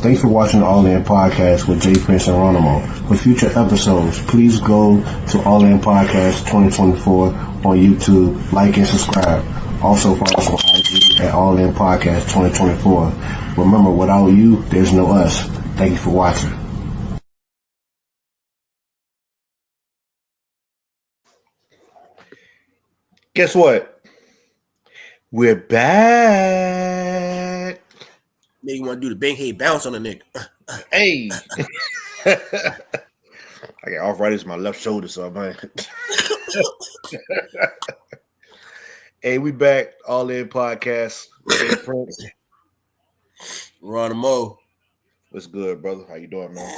Thanks for watching the All In Podcast with Jprince and Ronamo. For future episodes, please go to All In Podcast 2024 on YouTube, like and subscribe. Also follow us on IG at All In Podcast 2024. Remember, without you, there's no us. Thank you for watching. Guess what? We're back. Nigga, you want to do the bang head bounce on the nigga? Hey. I got arthritis in my left shoulder, so I'm like, hey, we back. All In Podcast. Jprince. Ronamo. What's good, brother? How you doing, man?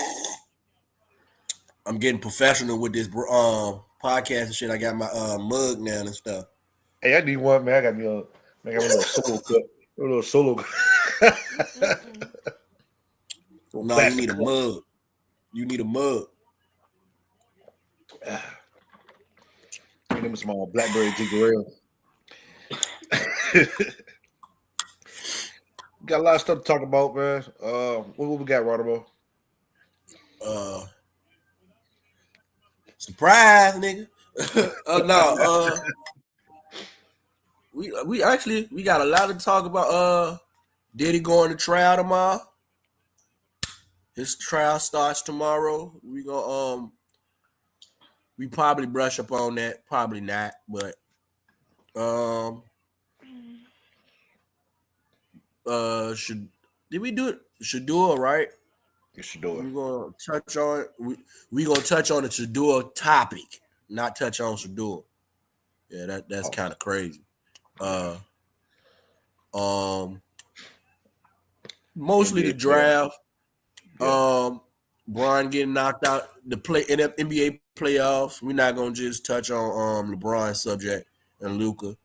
I'm getting professional with this podcast and shit. I got my mug now and stuff. Hey, I need one, man. I got me a little solo cup. A little solo cup. No, you need a mug. You need a mug. Give me some blackberry ginger ale. Got a lot of stuff to talk about, man. What we got, Ronamo? Surprise, nigga. We got a lot to talk about. Diddy going to trial tomorrow. His trial starts tomorrow. We gonna we probably brush up on that, probably not, but did we do it? Shadua, right? You should do it. We're gonna touch on we gonna touch on the Shadua topic, not touch on Shadua. Yeah, that's kind of crazy. Mostly the draft. Yeah. Bron getting knocked out, the NBA playoffs. We're not gonna just touch on LeBron's subject and Luka.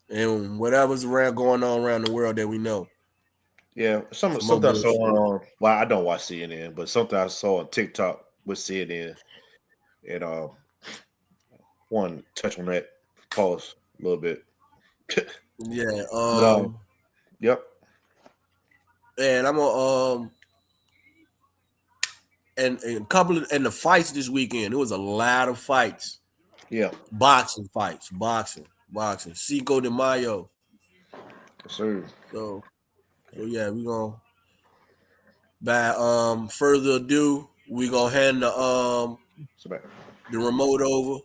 And whatever's going on around the world that we know. Yeah, something I saw on. Well, I don't watch CNN, but something I saw on TikTok with CNN, and want to touch on that. Pause a little bit. Yeah. Yep. And I'm gonna and a couple of the fights this weekend. There was a lot of fights. Yeah. Boxing fights. Cinco de Mayo. Yes, sir. So yeah, we're gonna by further ado, we're gonna hand the remote over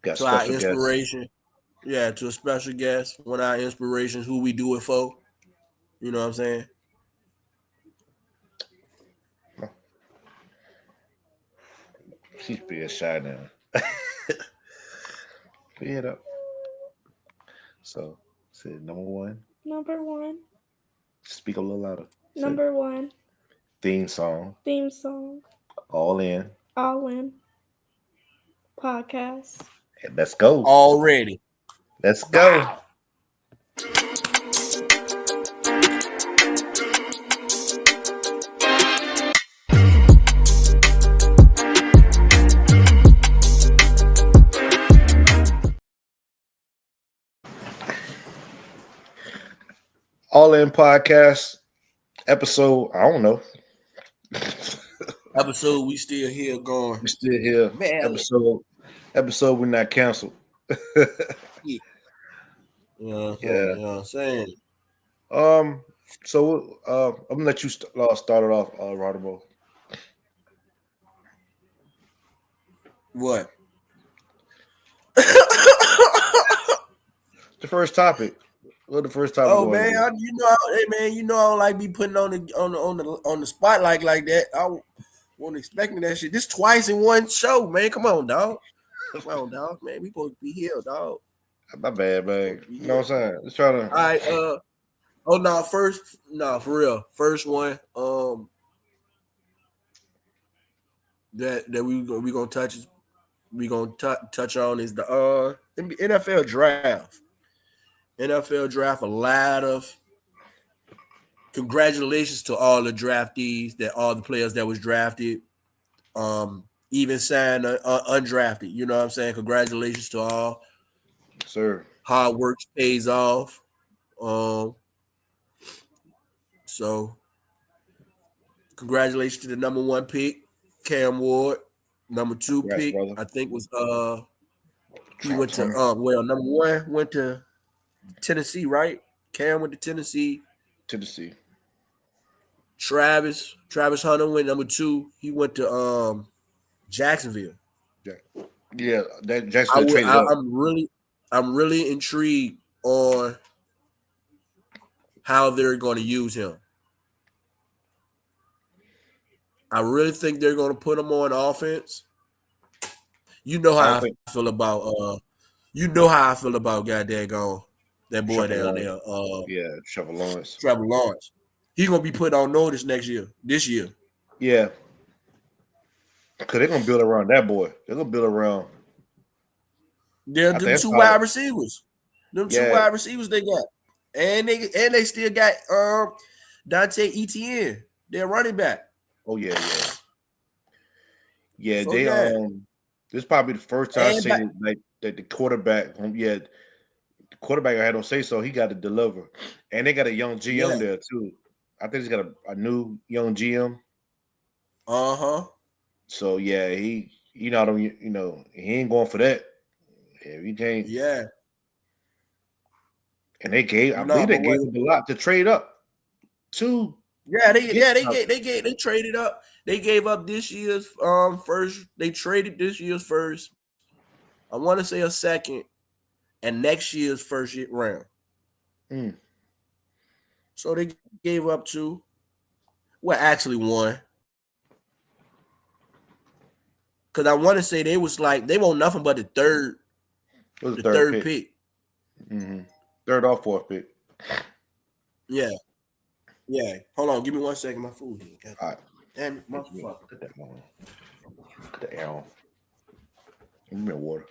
to our inspiration. Guest. Yeah, to a special guest. One of our inspirations, who we do it for. You know what I'm saying? She's being shy now. Put it up. So, say number one. Speak a little louder. Number one. Theme song. All in. Podcast. And let's go. Already. Let's go. Wow. All In Podcast episode, I don't know. Episode, we still here going. We still here. Man. Episode, we're not canceled. Yeah. You know what I'm saying? So I'm gonna let you start it off, Ronamo. What? The first topic. What the first topic? Oh man, I don't like be putting on the spotlight like that. I wasn't expecting that shit. This twice in one show, man. Come on, dog. Man. We supposed to be here, dog. My bad, man. You know what I'm saying? Let's try to. All right. For real. First one. That we gonna touch. We gonna touch on is the NFL draft. NFL draft. A lot of congratulations to all the draftees, all the players that was drafted. even signed undrafted. You know what I'm saying? Congratulations to all. Sir. Hard work pays off. So congratulations to the number 1 pick, Cam Ward. Number 2 Congrats, pick, brother. I think was he went to Thomas. number 1 went to Tennessee, right? Cam went to Tennessee. Tennessee. Travis Hunter went number 2. He went to Jacksonville. Yeah, that Jacksonville traded up. I'm really intrigued on how they're going to use him. I really think they're going to put him on offense. You know how I feel about goddamn that boy Trevor down Lawrence. there. Trevor Lawrence. Trevor Lawrence. He's gonna be put on notice this year. Yeah. Cause they're gonna build around that boy. They're gonna build around. They're them 2 wide receivers. Them 2 wide receivers they got. And they still got Dante Etienne, their running back. Oh yeah. Yeah, So, they this is probably the first time I've seen it, like that the quarterback. The quarterback I had don't say so. He got to deliver, and they got a young GM there too. I think he's got a new young GM. So yeah, he he ain't going for that. Yeah, he can't. Yeah. And I believe they gave him a lot to trade up to. They traded up. They gave up this year's first. They traded this year's first. I want to say a second, and next year's first round. So they gave up 2. Well, actually 1. Because I want to say they want nothing but the third. It was the third pick. Third or fourth pick. Yeah. Hold on, give me 1 second. My food here. All right. Damn it, motherfucker. Put that on. Put the air on. Give me water.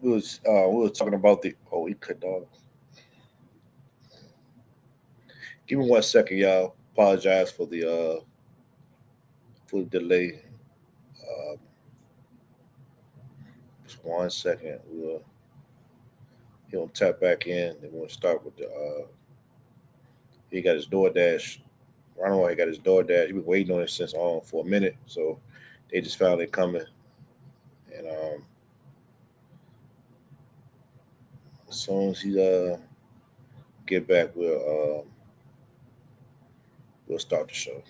We were talking about he cut dog. Give me 1 second, y'all. Apologize for the delay. Just 1 second. He'll tap back in. Then we'll start with the. He got his DoorDash. Ronamo, he got his DoorDash. He been waiting on it since for a minute, so they just found it coming. And as soon as he get back, we'll start the show.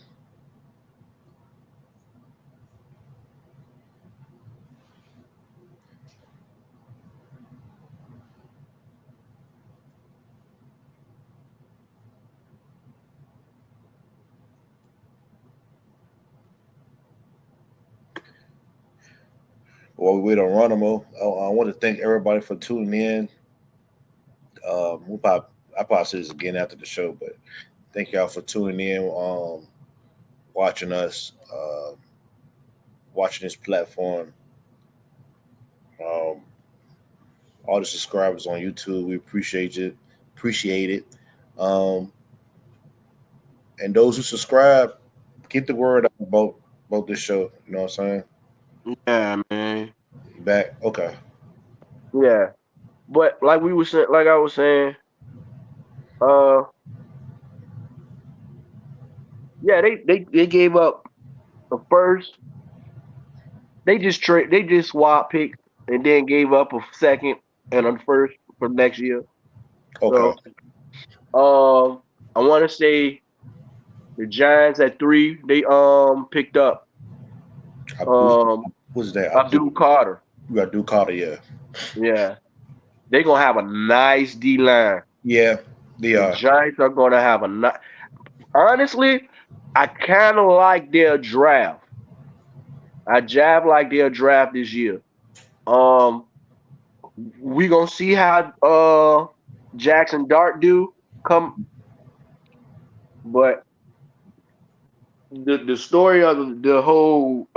While we wait on Ronamo, I want to thank everybody for tuning in. I probably say this again after the show, but thank y'all for tuning in, watching us, watching this platform. All the subscribers on YouTube, we appreciate it. And those who subscribe, get the word out about this show. You know what I'm saying? Yeah, man. You back? Okay. Yeah, but like we were saying, like I was saying, uh, yeah, they gave up the first. They just swap pick and then gave up a second and a first for next year. Okay. So, I want to say the Giants at 3. They picked up Abdul, um what's that? Abdul Carter. You got Duke Carter, yeah. Yeah, they gonna have a nice D line. Yeah. The The Giants are gonna have a nice. Honestly, I kind of like their draft. Like their draft this year. Um, we gonna see how Jackson Dart do come, but the story of the whole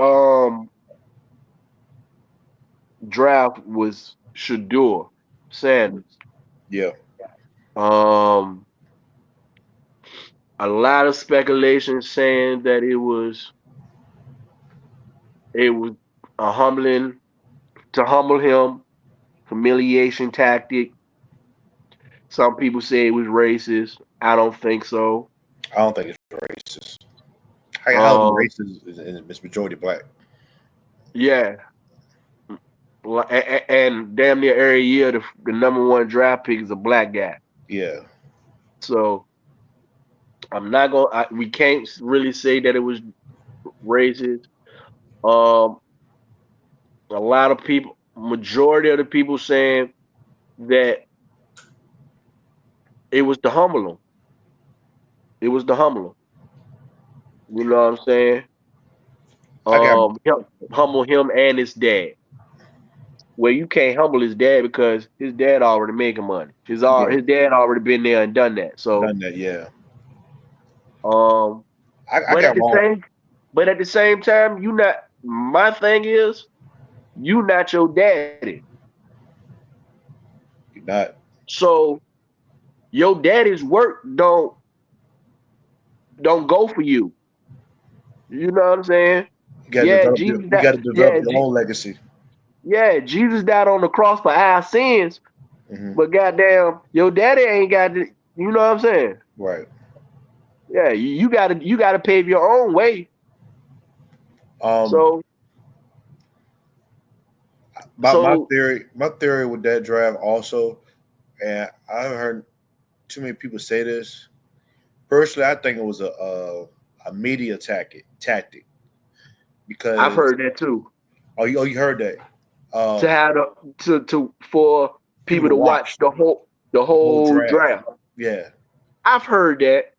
draft was Shador Sanders. yeah. Um, a lot of speculation saying that it was a humbling to humble him, humiliation tactic. Some people say it was racist. I don't think so. I don't think it's racist. How the Um, racist is it's majority black. yeah, and damn near every year the number one draft pick is a black guy. Yeah. So I'm not gonna. We can't really say that it was racist. Um, a lot of people, majority of the people saying that it was to humble him. It was to humble him. You know what I'm saying? I got Humble him and his dad. Well, you can't humble his dad because his dad already making money. yeah, His dad already been there and done that. So, done that, yeah. um, I but at got the one. same, but at the same time, you not. My thing is, you not your daddy. You're not. So your daddy's work don't go for you. You know what I'm saying? Yeah, Jesus You died. gotta develop your own legacy. Jesus died on the cross for our sins. Hmm. But goddamn, your daddy ain't got to. You know what I'm saying? Right. Yeah, you gotta pave your own way. Um So my so my theory with that draft also, and I haven't heard too many people say this. Personally, I think it was a media tactic I've because heard that too. you heard that. To have to for People people to to watch watch the the whole whole draft. draft. Yeah. I've heard that.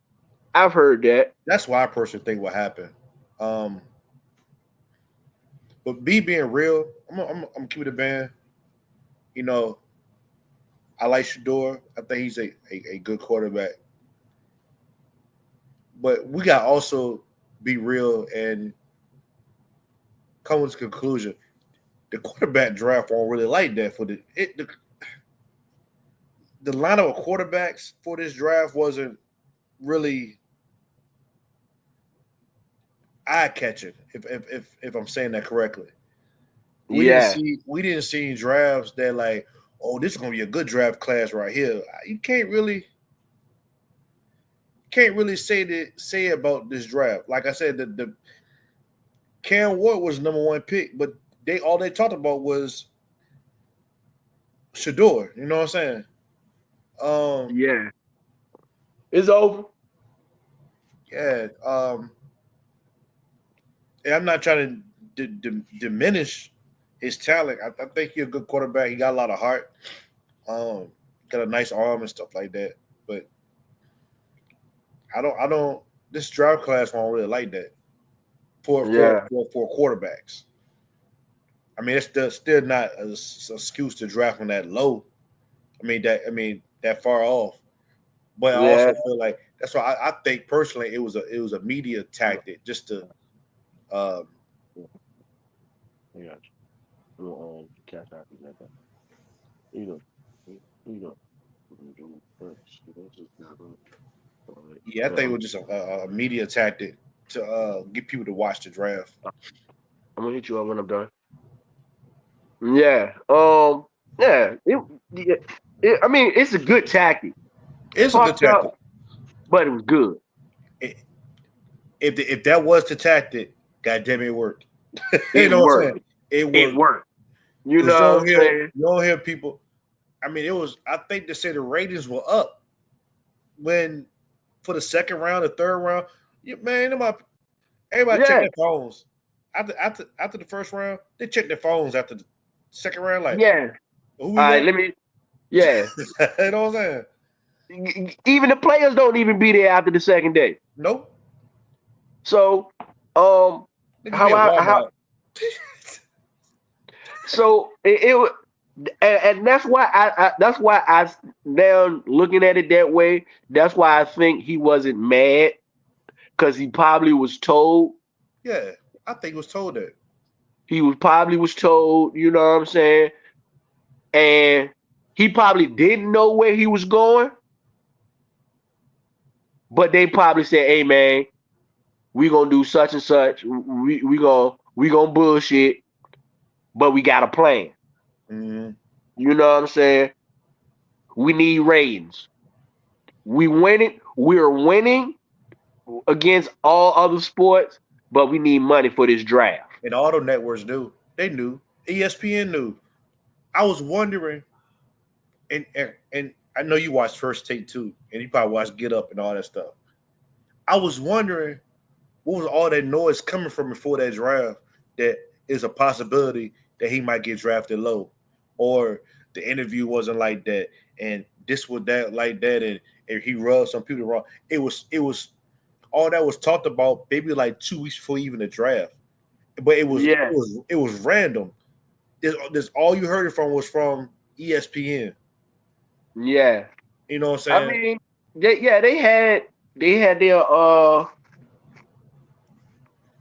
I've heard that. That's why I personally think what happened. Um, but me being real, I'm keeping the band. You know, I like Shador. I think he's a good quarterback. But we got to also be real and come to the conclusion. The quarterback draft won't really like that for the lineup of quarterbacks for this draft wasn't really eye catching. If I'm saying that correctly. Yeah. We didn't see drafts that like, oh, this is gonna be a good draft class right here. You can't really say about this draft. Like I said, the Cam Ward was number one pick, but they talked about was Shador. You know what I'm saying? Um, Yeah. It's over. yeah. And I'm not trying to diminish his talent. I think he's a good quarterback. He got a lot of heart. Got a nice arm and stuff like that. But I don't. This draft class won't really like that Yeah. for quarterbacks. I mean, it's still not an excuse to draft him that low. I mean that far off. But I Yeah. also feel like that's why I think personally it was a media tactic just to um, Yeah. Cash out like that. You know. You know. yeah, I think it was just a media tactic to get people to watch the draft. I'm gonna hit you up when I'm done. Yeah. Yeah, I mean, it's a good tactic. It's a good Fucked up, tactic. but it was good. It- if that was the tactic, goddamn it worked. You It know what I'm saying? worked. It It worked. worked. You Because know what I'm saying? you don't hear people. I mean, it was. I think they said the ratings were up when for the second round, the third round. Man, everybody check Yeah, their phones after the first round. They check their phones after the second round. Like, yeah. who we All right, got? let me. Yeah. You know what I'm saying? Even the players don't even be there after the second day. Nope. So, Niggas be how at how Walmart. so and that's why I now looking at it that way. That's why I think he wasn't mad because he probably was told. Yeah, I think he was told that. He was probably was told. You know what I'm saying? And he probably didn't know where he was going, but they probably said, "Hey man, we gonna do such and such. We gonna bullshit, but we got a plan." Mm-hmm. You know what I'm saying? We need ratings. We're winning against all other sports, but we need money for this draft. And all the networks knew. They knew. ESPN knew. I was wondering, and I know you watched First Take too, and you probably watched Get Up and all that stuff. I was wondering what was all that noise coming from before that draft that is a possibility that he might get drafted low, or the interview wasn't like that, and this was that like that, and he rubbed some people wrong. It was all that was talked about maybe like 2 weeks before even the draft, but it was it Yeah, was it was random. This all you heard it from was from ESPN. yeah. You know what I'm I saying? mean,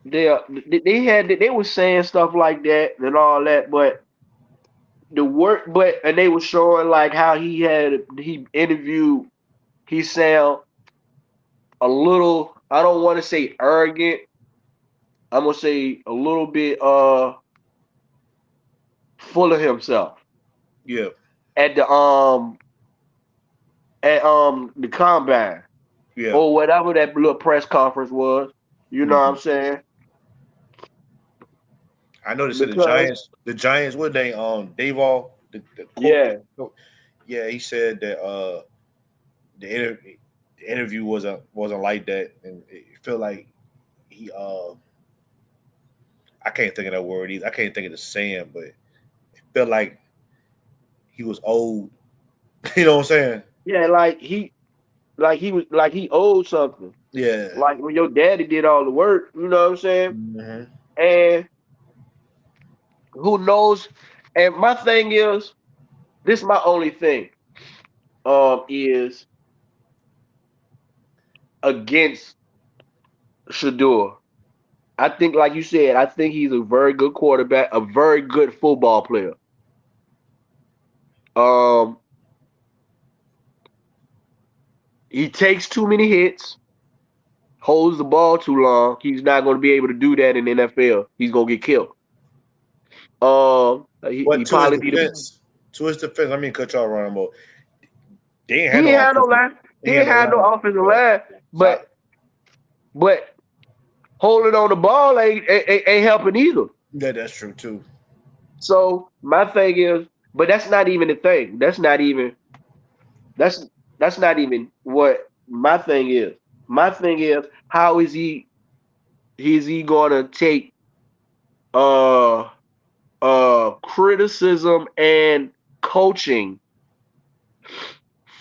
they had they were saying stuff like that and all that, but and they were showing like how he interviewed. He sound a little. I don't want to say arrogant. I'm gonna say a little bit full of himself Yeah, at the combine yeah. or whatever that little press conference was. You know what Mhm. I'm saying? I know they said the Because Giants. The Giants, what they Davol, the court. yeah, Yeah, he said that the interview wasn't like that, and it felt like he I can't think of that word either. I can't think of the saying, but it felt like he was old. You know what I'm saying? yeah, like he owed something. Yeah. Like when your daddy did all the work, you know what I'm saying? Hmm. And who knows? And my thing is, this is my only thing. Is against Shador. I think, like you said, I think he's a very good quarterback, a very good football player. Um, he takes too many hits, holds the ball too long. He's not going to be able to do that in the NFL. He's going to get killed. He But probably need to. to his defense, I mean, cut y'all around more. They ain't had He no ain't had no offensive. line. He He had ain't no had no line. offensive Yeah. line, So I, but holding on the ball ain't helping either. yeah, that's true too. So my thing is, but that's not even the thing. That's that's not even what my thing is. My thing is, how is he gonna take uh criticism and coaching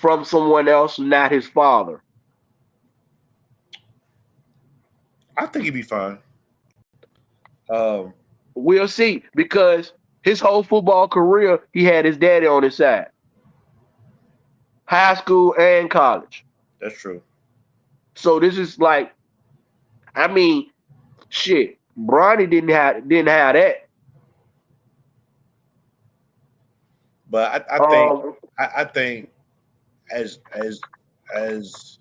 from someone else, not his father? I think he'd be fine. Um, We'll see, because his whole football career he had his daddy on his side, high school and college. that's true. So this is like, I mean, shit. Bronny didn't have that. But Um, I think as as as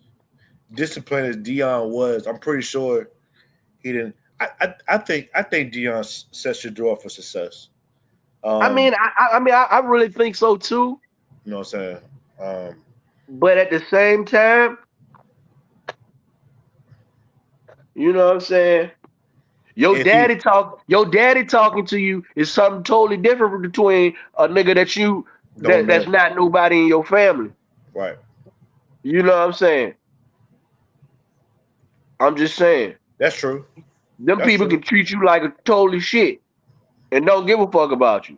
disciplined as Dion was, I'm pretty sure he didn't. I think Dion set Shador for success. I really think so too. You know what I'm saying? But at the same time, you know what I'm saying? Your if he daddy talking to you is something totally different between a nigga don't that's know, not nobody in your family. right? You know what I'm saying? I'm just saying. That's true. Them That's people true. can treat you like a totally shit and don't give a fuck about you.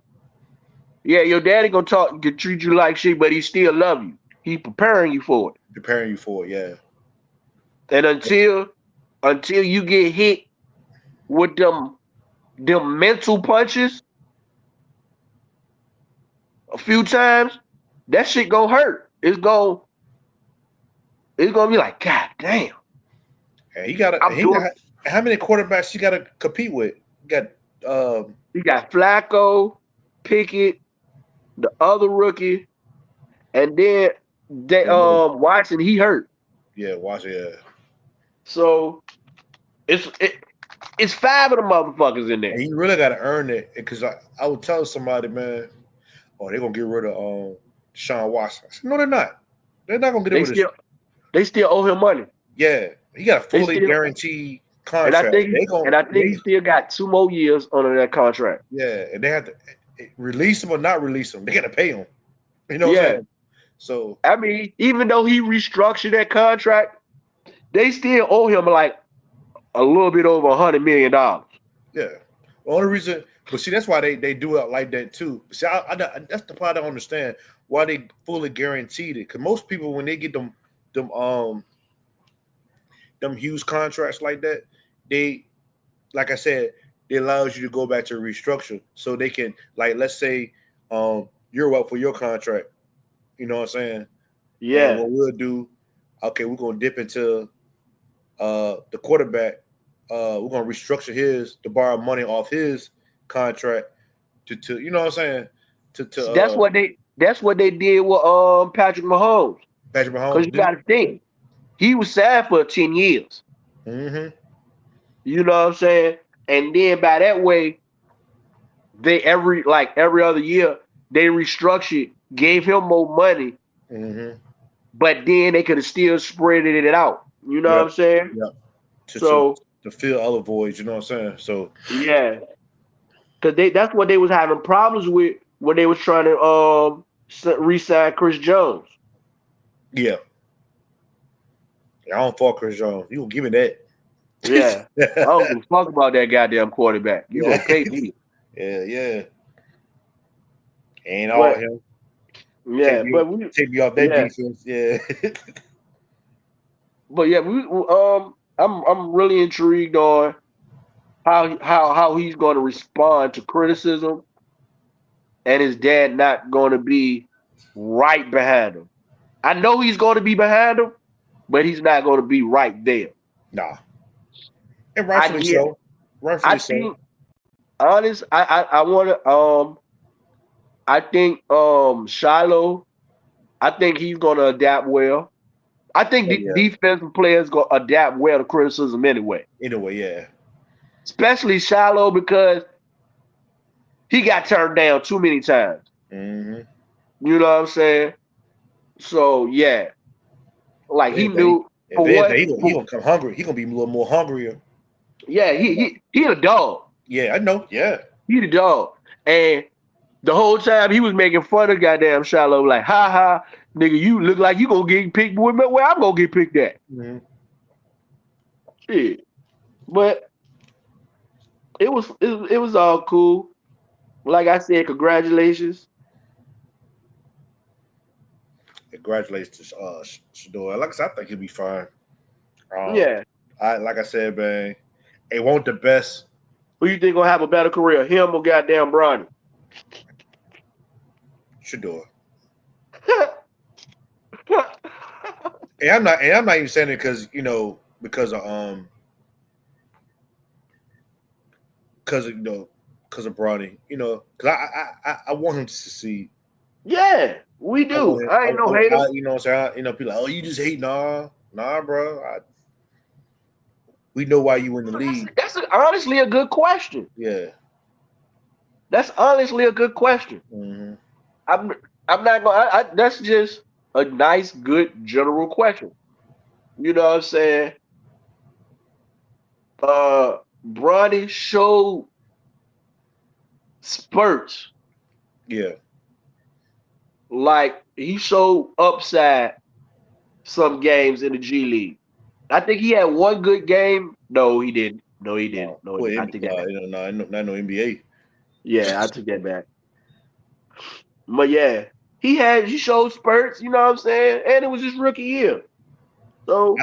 Yeah, your daddy can treat you like shit, but he still love you. He preparing you for it. Preparing you for it. Yeah. And until you get hit with them mental punches a few times, that shit gonna hurt. It's gonna be like, God damn. And I'm he doing got how many quarterbacks he got to compete with? He got You got Flacco, Pickett, the other rookie, and then Watson, he hurt. watch it. Yeah. So it's it's five of the motherfuckers in there. And you really got to earn it because I would tell somebody, man, oh, they're gonna get rid of Deshaun Watson. I said, no, they're not. They're not gonna get They rid of. they still owe him money. Yeah, he got a They fully still guaranteed and I contract. think he still got 2 more years under that contract. And they have to release him or not release him. They got to pay him. You know what I'm Yeah. saying? So I mean, even though he restructured that contract, they still owe him like a little bit over $100 million. yeah, the only reason, but see, that's why they do it like that too. See, that's the part I don't understand why they fully guaranteed it. Because most people when they get them huge contracts like that, they like I said, it allows you to go back to restructure so they can like let's say you're up for your contract. You know what I'm saying? And Yeah. what we'll do, okay, we're gonna dip into the quarterback. We're gonna restructure to borrow money off his contract to you know what I'm saying? To That's what they did with Patrick Mahomes. Patrick Because you Mahomes. got to think, he was signed for 10 years. Mm-hmm. You know what I'm saying? And then by that way, they every other year they restructured, gave him more money, Mm-hmm. but then they could have still spread it out. You know what Yep. I'm saying? Yep. To So to fill other voids, you know what I'm saying? So yeah, because that's what they was having problems with when they was trying to re-sign Chris Jones. yeah. I don't fault Chris Jones. You gonna give me that. Yeah, I don't give a fuck about that goddamn quarterback. You Yeah. gonna pay me? Yeah. Ain't all But him. yeah, Take me off that yeah, defense. Yeah. but yeah, I'm really intrigued on how he's going to respond to criticism, and his dad not going to be right behind him. I know he's going to be behind him, but he's not going to be right there. Nah. And I rightfully get. so. I Rightfully so. think honest. I want to. I think Shiloh. I think he's going to adapt well. I think Oh yeah. defensive players going to adapt well to criticism anyway. Anyway, yeah. Especially Shiloh because he got turned down too many times. Mm-hmm. You know what I'm saying? So yeah, like If he anything, knew for one. he gonna come hungry. He gonna be a little more hungrier. Yeah, he the dog. Yeah, I know. Yeah. He the dog. And the whole time he was making fun of goddamn Shiloh, like, ha ha, nigga, you look like you gonna get picked where I'm gonna get picked at. Mm-hmm. Shit. But it was all cool. Like I said, congratulations. Congratulations to Shador. Like I said, I think he'll be fine. Yeah. Like I said, man, it won't the best. Who you think gonna have a better career, him or goddamn Bronny? Shador. And I'm not even saying it because because of Bronny. Because I want him to succeed. Yeah, we I want do. him. I ain't no hater. You know what I'm saying? People like, oh, you just hate. Nah, bro. We know why you in the league. That's honestly a good question. Yeah. That's honestly a good question. Mm-hmm. I'm I'm not gonna. That's just a nice, good general question. You know what I'm saying? Bronny showed spurts, Yeah. like he showed upside some games in the G League. I think he had one good game. No, he didn't. No, he didn't. No. No, he Well, didn't. I take that back. not no NBA. Yeah, I took that back. But yeah, he showed spurts. You know what I'm saying? And it was his rookie year. So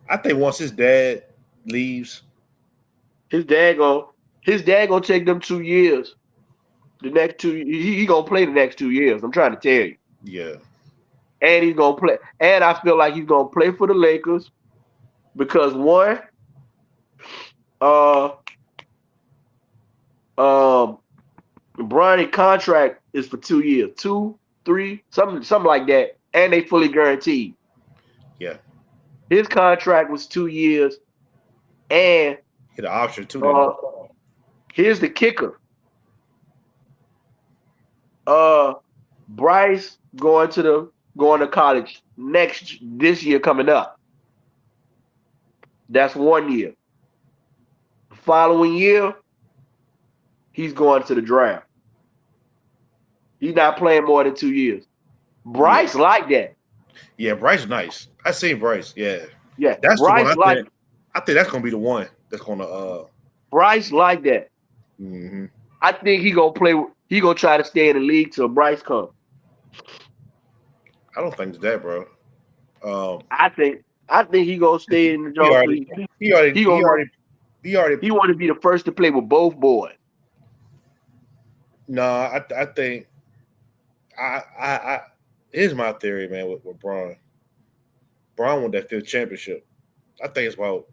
I think once his dad leaves, his dad gonna his dad gonna take them 2 years. The next two, he gonna play the next 2 years. I'm trying to tell you. yeah, And he's gonna play. And I feel like he's gonna play for the Lakers because one, uh, um, Bronny contract is for 2 years, 2, 3, something like that, and they fully guaranteed. yeah. His contract was 2 years, and Hit an option too, didn't uh, he? here's the kicker. Uh, Bryce going to college this year coming up. That's 1 year. The following year, he's going to the draft. He's not playing more than 2 years. Yeah, Bryce like that. yeah. Bryce nice. I seen Bryce. Yeah, Yeah, that's the one. Bryce like I think that's gonna be the one that's gonna. Bryce like that. Mm-hmm. I think he gonna play. He gonna try to stay in the league till Bryce comes. I don't think it's that, bro. Um, I think. I think he gonna stay in the he job. already, he already, He he gonna. already, he already. He want to be the first to play with both boys. Nah, I think I here's my theory, man. With Braun, Braun won that fifth championship. I think it's about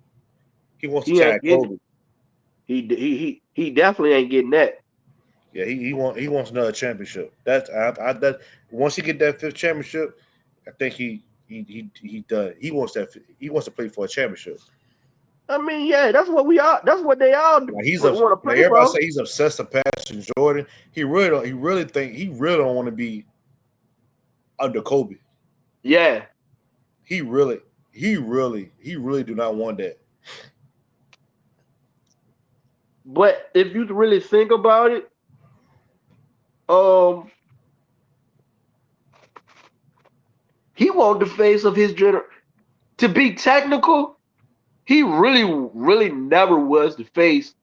he wants to He tag ain't getting. Kobe. He definitely ain't getting that. Yeah, he wants another championship. That's that once he get that fifth championship, I think he done. He wants to play for a championship. I mean, yeah, that's what we are. That's what they all Like want to like play everybody for. say he's obsessed with passing Jordan. He really don't want to be under Kobe. Yeah, He really do not want that. but if you really think about it, um, he want the face of his gener. To be technical, he really never was the face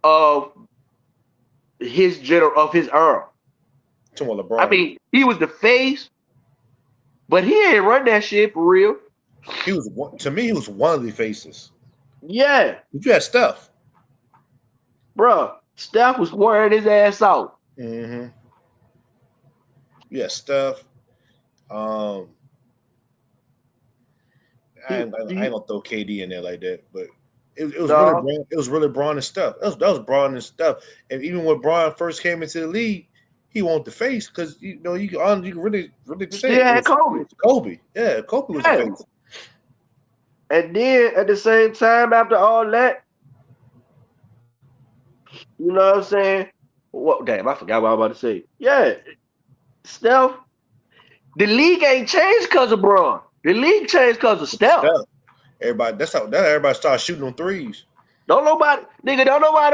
of his era. To I LeBron, mean, he was the face, but he ain't run that shit for real. to me he was one of the faces. Yeah, But you had Steph. bruh. Steph was wearing his ass out. Mm-hmm. You had Steph. Um, He, I ain't he gonna throw KD in there like that, but it was really no, Braun, it was really Braun and stuff. That was Braun and stuff. And even when Braun first came into the league, he wanted the face because you know you can really he say still had it Kobe. was Kobe. Yeah, Kobe was the Yeah, face. and then at the same time, after all that, you know what I'm saying? What? Damn, I forgot what I was about to say. Yeah, Steph. The league ain't changed because of Braun. The league changed because of Steph. Steph. That's how everybody started shooting on threes. Don't nobody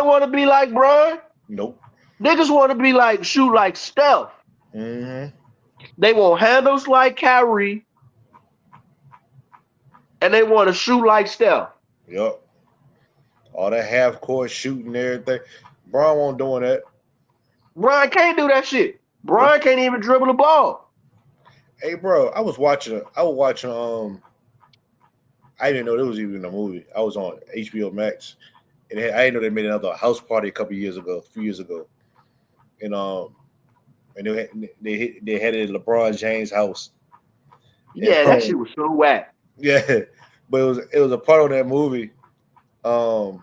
want to be like Braun. Nope. Niggas want to be like shoot like Steph. Mm-hmm. They want handles like Kyrie, and they want to shoot like Steph. Yep. All that half court shooting and everything. Braun won't doing that. Braun can't do that shit. Nope. Braun can't even dribble the ball. Hey, bro, I was watching. I didn't know there was even a movie. I was on HBO Max, and I didn't know they made another house party a few years ago, and and they had it at LeBron James' house. And, Yeah, that shit was so whack. yeah, but it was a part of that movie. When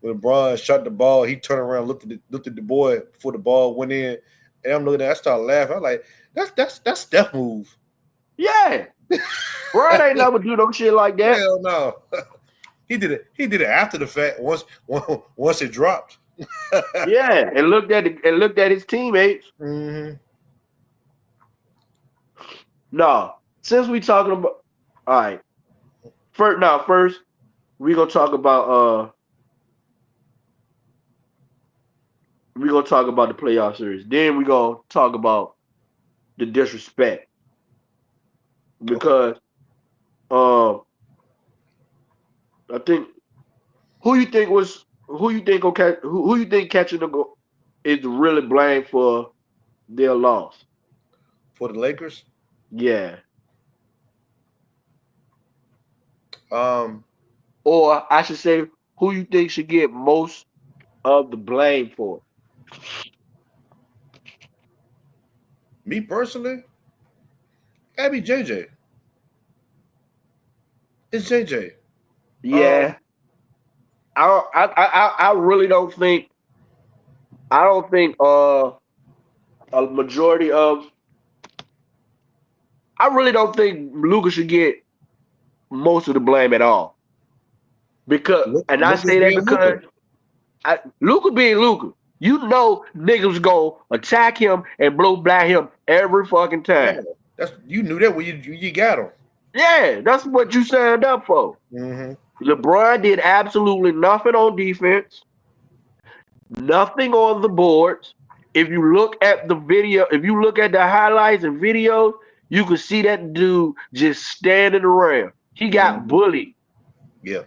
LeBron shot the ball, he turned around, looked at the boy before the ball went in, and I'm looking at. I started laughing. I'm like, that's Steph move. Yeah. Braun ain't never do no shit like that. Hell no. He did it. He did it after the fact. Once it dropped. Yeah, and looked at his teammates. Mm-hmm. No, since we talking about, all right. First we gonna talk about the playoff series. Then we gonna talk about the disrespect Okay. because I think who you think catching the goal is really blamed for their loss. For the Lakers. Yeah. Or I should say, who you think should get most of the blame for it? Me personally, that'd be JJ. It's JJ. Yeah. I really don't think a majority of I really don't think Luka should get most of the blame at all. And I Lucas say that being because Luka. Luka being Luka, you know niggas go attack him and blow by him every fucking Yeah, time. you knew that when you got him. Yeah, that's what you signed up for. Mm-hmm. LeBron did absolutely nothing on defense, nothing on the boards. If you look at the video, if you look at the highlights and videos, you can see that dude just standing around. He got bullied. Yeah.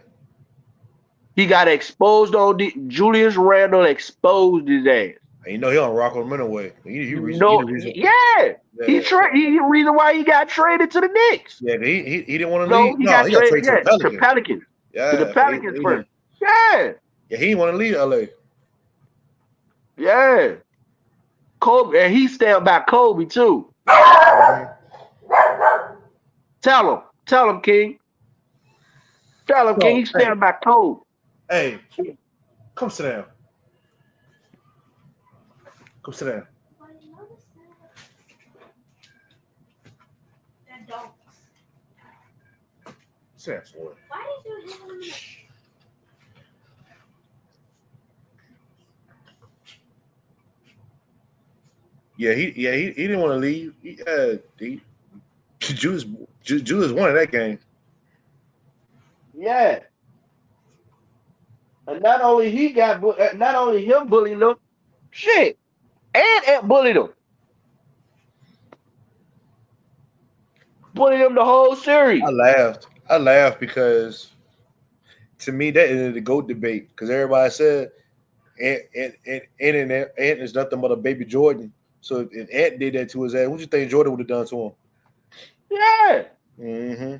He got exposed Julius Randle exposed his ass. And you know he don't rock with him anyway. He the reason. Yeah. He the reason why he got traded to the Knicks. Yeah, he didn't want to No, leave. he No, got he got traded traded to the to Pelicans. Pelicans. Yeah, To the Pelicans first. Yeah. Yeah, he didn't want to leave LA. Yeah. Kobe, and he stand by Kobe too. Tell him, King. Tell him, King. He stand by Kobe. Hey, come sit down. Come sit down. Sit down, boy. Why did you hit him? Yeah, he didn't want to leave. Julius won that game. Yeah. And not only him bullying them, shit, and Ant bullied him. Bullied him the whole series. I laughed because to me that ended the GOAT debate because everybody said Ant is nothing but a baby Jordan. So if Ant did that to his ass, what do you think Jordan would have done to him? Yeah. Mm-hmm.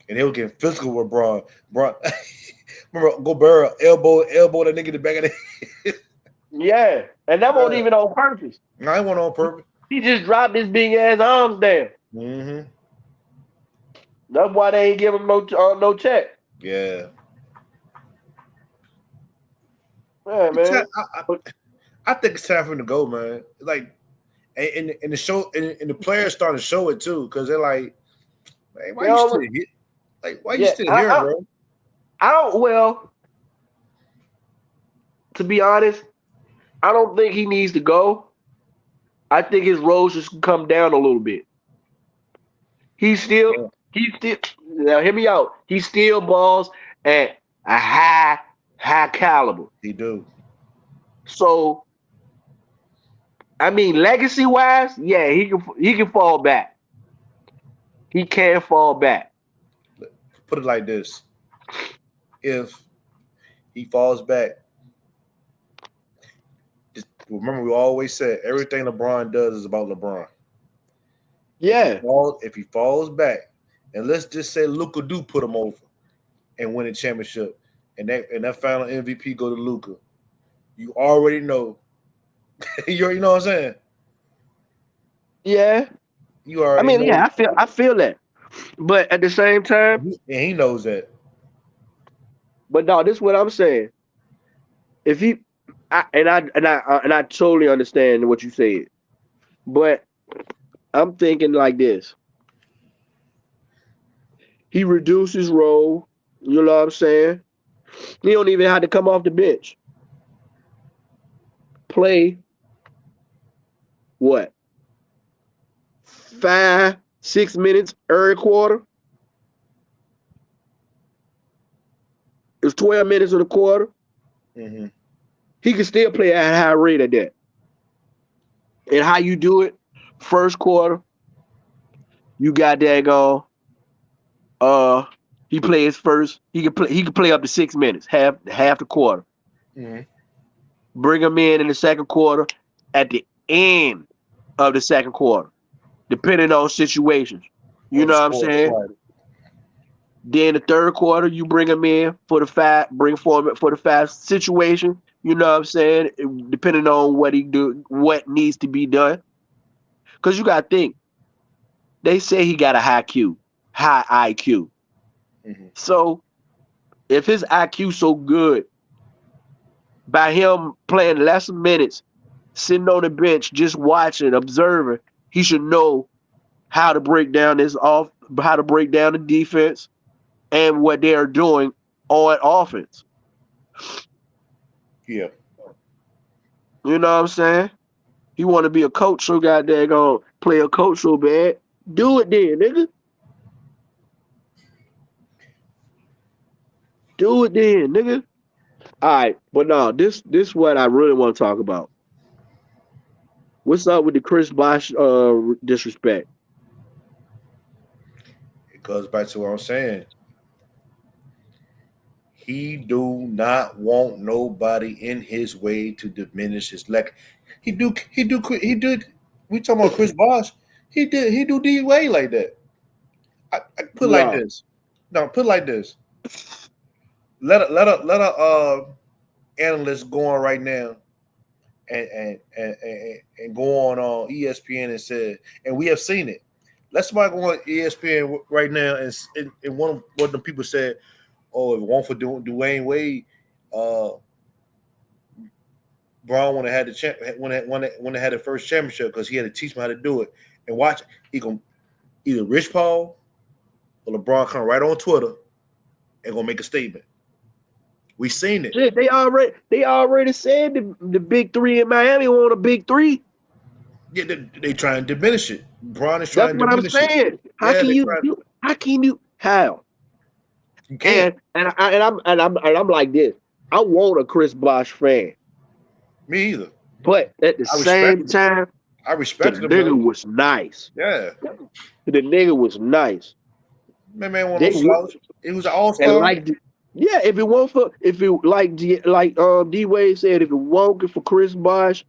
And he was getting physical with Braun. Remember, Gobert elbow that nigga in the back of the head. Yeah. And that wasn't even on purpose. No, it wasn't on purpose. He just dropped his big ass arms down. Mm-hmm. That's why they ain't give him no check. Yeah. Yeah, man. I think it's time for him to go, man. Like, and the show and the players starting to show it too, because they're like, "Hey, why you still here? Like, why you still here, bro?" To be honest, I don't think he needs to go. I think his role should come down a little bit. He's still now hear me out. He still balls at a high caliber. He do. So I mean, legacy wise, yeah, he can fall back. He can fall back. Put it like this: if he falls back, just remember we always said everything LeBron does is about LeBron. Yeah. If he falls back, and let's just say Luka do put him over and win a championship, and that final MVP go to Luka, you already know. You know what I'm saying? Yeah. You already know. Yeah, I feel that. But at the same time, and he knows that. But no, this is what I'm saying. If I totally understand what you said. But I'm thinking like this. He reduced his role. You know what I'm saying? He don't even have to come off the bench. Play what? 5, 6 minutes every quarter. It's 12 minutes of the quarter. Mm-hmm. He can still play at a high rate at that. And how you do it? First quarter, you got that go. He plays first. He can play up to 6 minutes, half the quarter. Mm-hmm. Bring him in the second quarter at the end of the second quarter, depending on situations. You Or the know what I'm score. saying? Right. Then the third quarter, you bring him in for the for the fast situation. You know what I'm saying? Depending on what needs to be done. Because you gotta think, they say he got a high IQ. Mm-hmm. So if his IQ so good, by him playing less minutes, sitting on the bench, just watching, observing, he should know how to break down how to break down the defense and what they are doing on offense. Yeah. You know what I'm saying? He want to be a coach so goddamn gonna play a coach so bad. Do it then, nigga. Do it then, nigga. All right, but no, this is what I really want to talk about. What's up with the Chris Bosh disrespect? It goes back to what I'm saying. He do not want nobody in his way to diminish his leg. He do. He did. We talking about Chris Bosh. He do D Wade like that. I put it like No. this. No, put it like this. Let a analyst go on right now and go on ESPN and said, and we have seen it. Let somebody go on ESPN right now and one of the people said, "Oh, if it weren't for Dwayne Wade, Braun would have had the when they had the first championship because he had to teach him how to do it." And watch, he gonna either Rich Paul or LeBron come right on Twitter and gonna make a statement. We seen it. Shit, they already said the big three in Miami want a big three. Yeah, they try and diminish it. Braun is That's trying to what I'm diminish it. saying. Yeah, they try. How can you how? You can't. I'm like this. I want a Chris Bosh fan, Me either. but at the I respect same him. time, I the respected him nigga though. was nice. Yeah, The nigga was nice. man, want no They would slouch. He was an all and star. yeah, if it D Wade said, if it wasn't for Chris Bosh,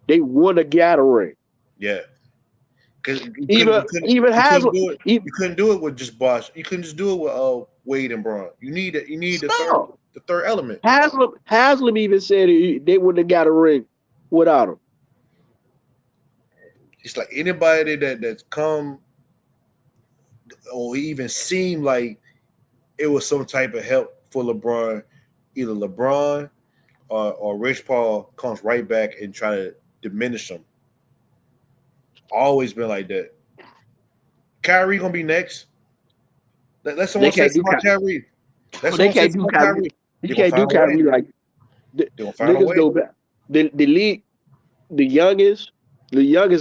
they won a ring. Yeah, because Even you couldn't Haslam, do it. You couldn't do it with just Bosh. You couldn't just do it with Wade and Braun. You need no. the third element. Haslam even said they wouldn't have got a ring without him. It's like anybody that's come or even seemed like it was some type of help for LeBron, either LeBron or Rich Paul comes right back and try to diminish them. Always been like that. Kyrie gonna be next. Let They someone say can't do something about Kyrie. Let they someone say can't something do about Kyrie. Kyrie. You They're gonna can't do find a way. Kyrie like They're gonna find a niggas way. know that. The league, the youngest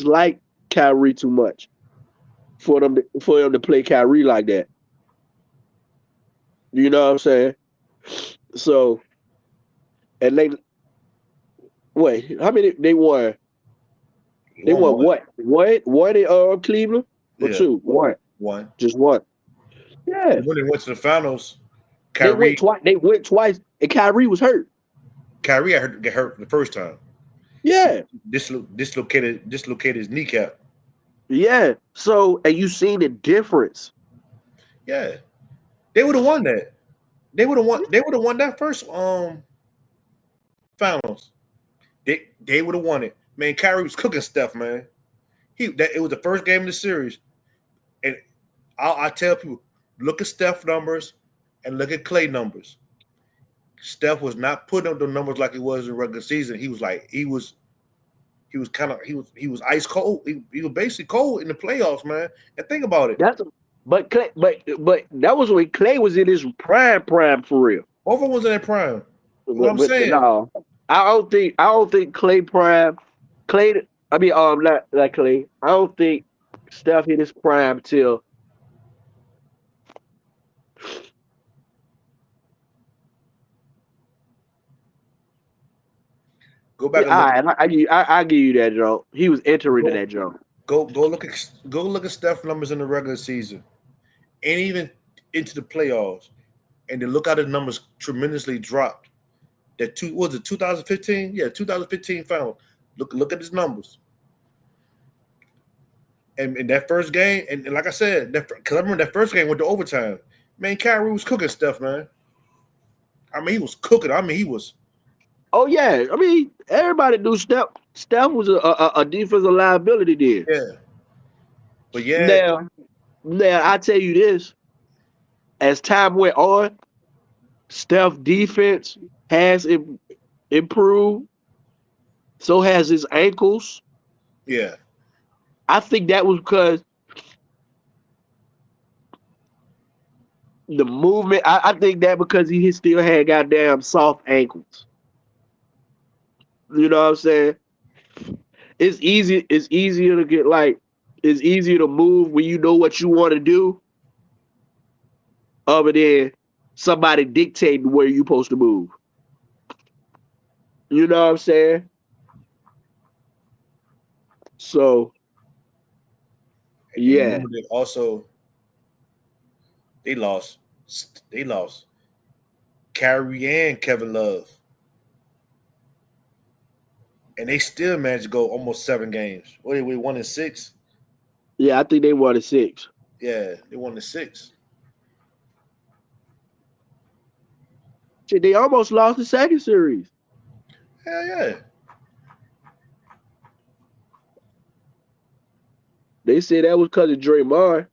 like Kyrie too much for them to play Kyrie like that. You know what I'm saying? So and they wait, how many they won? He They won won one. what? One in Cleveland or Yeah, two? One. one. Just one. Yeah. When they went to the finals, They went Kyrie twice. They went twice, and Kyrie was hurt. get hurt the first time. Yeah, Dislocated his kneecap. yeah. So, and you seen the difference. Yeah, they would have won that. They would have won. They would have won that first finals. They would have won it. Man, Kyrie was cooking stuff, man. It was the first game of the series, and I tell people, look at Steph numbers and look at Clay numbers. Steph was not putting up the numbers like he was in regular season. He was ice cold. He was basically cold in the playoffs, man. And think about it. But that was when Clay was in his prime for real. Both of them was in their prime. What I'm But saying. no, I don't think Clay prime. Clay, I mean, not Clay. I don't think Steph hit his prime till. Go back and All look. right, I give you that, Joe. He was entering in Go, that, Joe. go look at Steph numbers in the regular season, and even into the playoffs, and then look how the numbers tremendously dropped. That was it 2015? Yeah, 2015 final. Look at his numbers. And in that first game, and like I said, because I remember that first game went to overtime. Man, Kyrie was cooking stuff, man. I mean, he was cooking. I mean, he was. Oh yeah, I mean everybody knew Steph. Steph was a defensive liability there. Yeah. But yeah, Now I tell you this: as time went on, Steph defense has improved. So has his ankles. yeah, I think that was because the movement. I think that because he still had goddamn soft ankles. You know what I'm saying? It's easy. It's easier to get like. It's easier to move when you know what you want to do, other than somebody dictating where you're supposed to move. You know what I'm saying? So and yeah, remember that also they lost. They lost Kyrie and Kevin Love, and they still managed to go almost 7 games. What did we 1-6? yeah. I think they won a 6. Yeah, they won the 6. Shit, they almost lost the second series. Hell yeah. They said that was because of Draymond.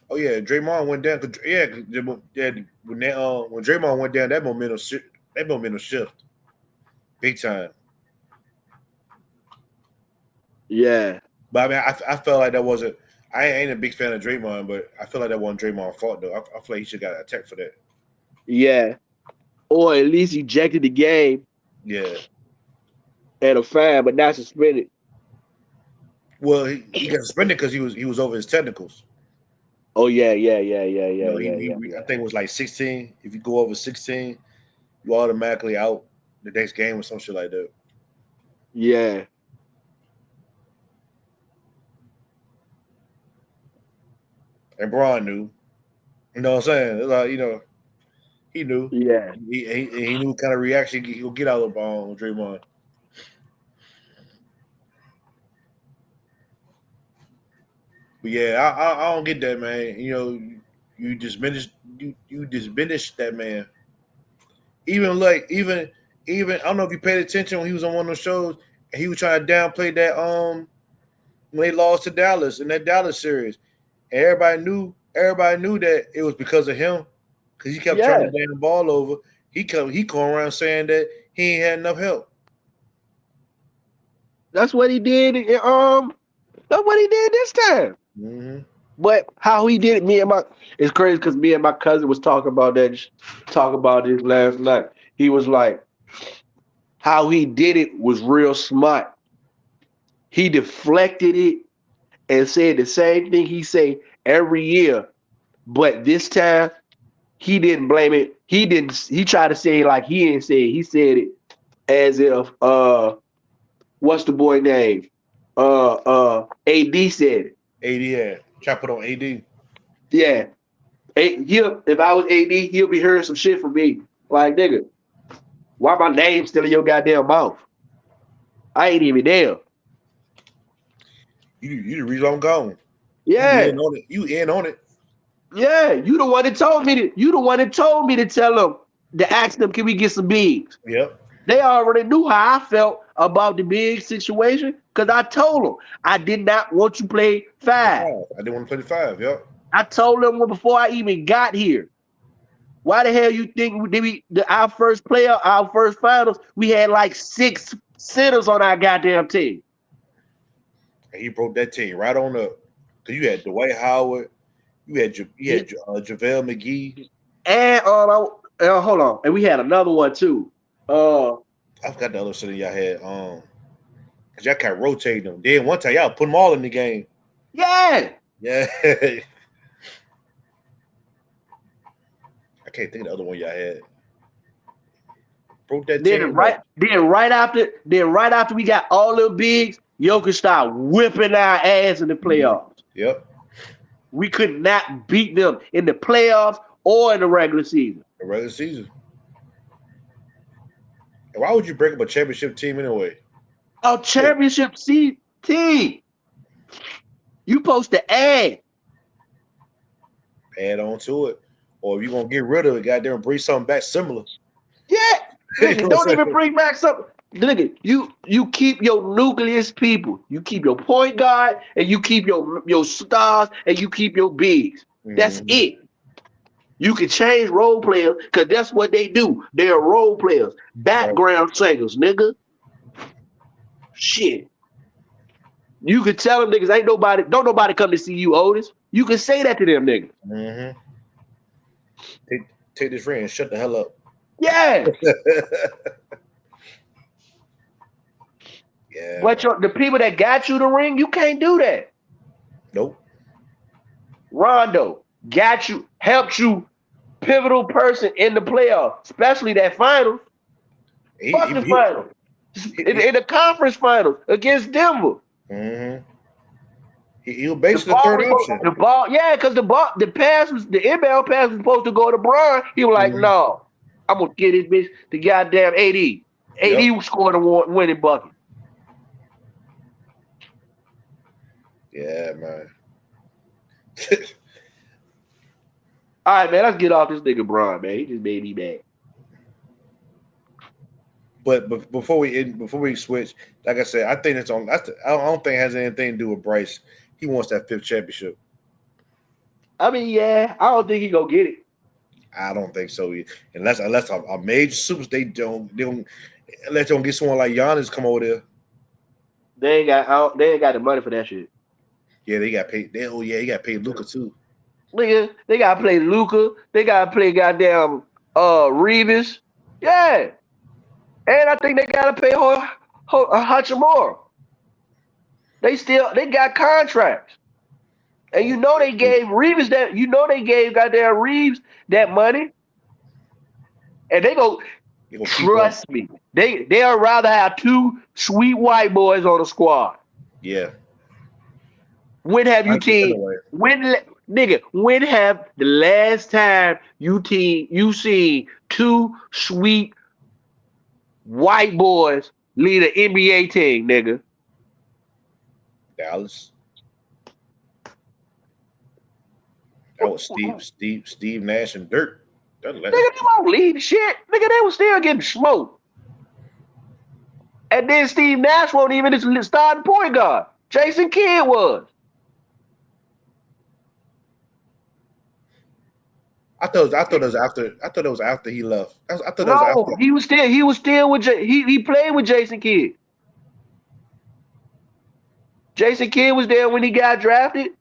Oh yeah, Draymond went down. Yeah, when Draymond went down, that momentum shift big time. Yeah, But I mean, I felt like that wasn't. I ain't a big fan of Draymond, but I feel like that wasn't Draymond's fault though. I feel like he should got attacked for that. yeah. Or at least ejected the game Yeah. and a fine, but not suspended. Well, he got suspended because he was over his technicals. Oh yeah, yeah, yeah, yeah, You yeah, know, yeah, yeah, yeah. I think it was like 16. If you go over 16, you automatically out the next game or some shit like that. Yeah, And Braun knew. You know what I'm saying? It's like, he knew. yeah. He knew what kind of reaction he'll get out of Draymond. But yeah, I don't get that, man. You diminish that man. Even I don't know if you paid attention when he was on one of those shows and he was trying to downplay that when they lost to Dallas in that Dallas series. And everybody knew that it was because of him. Because he kept turning Yeah, the damn ball over. He come around saying that he ain't had enough help. that's what he did. That's what he did this time. Mm-hmm. But how he did it, it's crazy because me and my cousin was talking about this last night. He was like, how he did it was real smart. He deflected it and said the same thing he say every year, but this time he didn't blame it. He didn't. He tried to say it like he didn't say it. He said it as if what's the boy name? AD said it. AD, yeah. Try to put on AD. Yeah. If I was AD, he'll be hearing some shit from me. Like, nigga, why my name still in your goddamn mouth? I ain't even there. You the reason I'm gone. You Yeah. in on it. You in on it. Yeah. You the one that told me to tell them to ask them, can we get some bigs? Yep. They already knew how I felt about the big situation because I told them I did not want you to play five. I didn't want to play the 5. Yep. I told them before I even got here. Why the hell you think our first player, our first finals, we had like 6 centers on our goddamn team? And he broke that team right on up. Cause you had Dwight Howard, you had JaVale McGee, and hold on, and we had another one too. I forgot the other city y'all had. Cause y'all kind of rotate them. Then one time y'all put them all in the game. Yeah. Yeah. I can't think of the other one y'all had. Broke that team. Then right after we got all the bigs, Jokic started whipping our ass in the playoffs. Yep. We could not beat them in the playoffs or in the regular season. The regular season. And why would you break up a championship team anyway? A championship team. You supposed to add on to it. Or if you're gonna get rid of it, goddamn bring something back similar. Yeah. Nigga, don't even bring back something. Nigga, you keep your nucleus people. You keep your point guard and you keep your stars and you keep your bigs. That's it. You can change role players because that's what they do. They're role players. Background singers, nigga. Shit. You can tell them niggas don't nobody come to see you, Otis. You can say that to them niggas. Mm-hmm. Take this ring and shut the hell up. Yeah. Yeah. But the people that got you the ring, you can't do that. Nope. Rondo got you, helped you, pivotal person in the playoffs, especially that final. Fuck the final. In the conference finals against Denver. Mm-hmm. He was basically the third option. The ball, yeah, because the inbound pass was supposed to go to Bron. He was like, no, I'm gonna get this bitch the goddamn AD. AD scored a winning bucket. Yeah, man. All right, man, let's get off this nigga Bron, man. He just made me mad. But before we switch, like I said, I think I don't think it has anything to do with Bryce. He wants that 5th championship. I mean, yeah, I don't think he gonna get it. I don't think so either. Unless a major super, they don't unless they don't get someone like Giannis come over there. They ain't got the money for that shit. Yeah, they got paid. He got paid Luka too. Nigga, they gotta play Luka. They gotta play goddamn Reeves. Yeah. And I think they gotta pay Hachimura. They got contracts. And you know they gave Reeves goddamn Reeves that money. And they go trust me. They'll rather have 2 sweet white boys on the squad. Yeah. When have you when have the last time you seen 2 sweet white boys lead an NBA team, nigga? Dallas. That was Steve Nash and Dirk. Nigga, they won't lead shit. Nigga, they was still getting smoked. And then Steve Nash wasn't even his starting point guard. Jason Kidd was. I thought it was after he left. He was still with he played with Jason Kidd. Jason Kidd was there when he got drafted.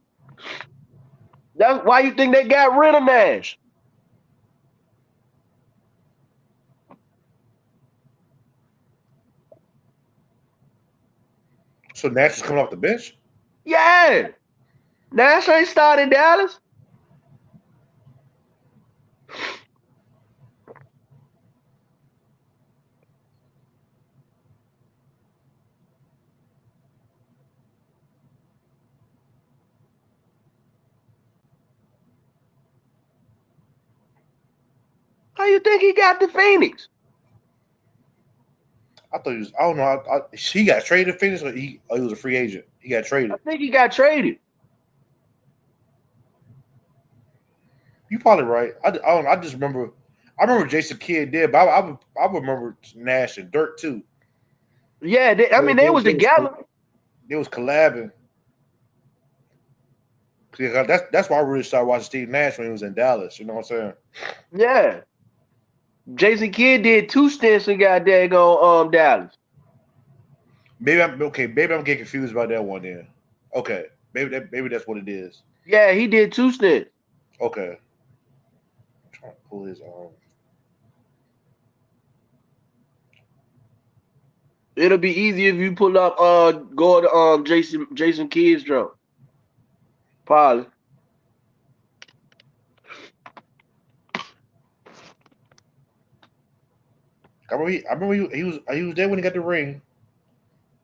That's why you think they got rid of Nash. So Nash is coming off the bench? Yeah. Nash ain't starting Dallas. How you think he got to Phoenix? I thought he was. I don't know. He got traded to Phoenix, or he was a free agent. He got traded. I think he got traded. You probably right. I don't know. I just remember. I remember Jason Kidd did, but I remember Nash and Dirk too. Yeah, they was together. They was collabing. That's why I really started watching Steve Nash when he was in Dallas. You know what I'm saying? Yeah. Jason Kidd did 2 stints in goddamn Dallas. Maybe I'm getting confused about that one then. Okay. Maybe that's what it is. Yeah, he did 2 stints. Okay. I'm trying to pull his It'll be easy if you pull up go to Jason Kidd's drum. Probably. I remember he was there when he got the ring.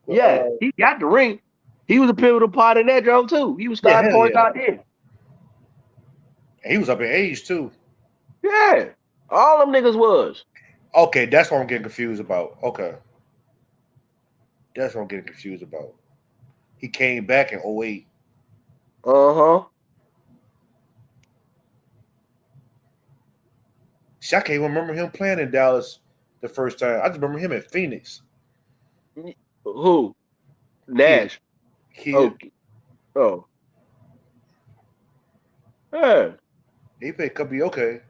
Yeah, he got the ring. He was a pivotal part in that drum too. He was starting hell point yeah. out there. He was up in age too. Yeah. All them niggas was. Okay, that's what I'm getting confused about. Okay. That's what I'm getting confused about. He came back in 08. Uh-huh. See, I can't even remember him playing in Dallas the first time. I just remember him in Phoenix. Who? Kid. Nash. Oh. Oh. Yeah. He played Cubby. Okay.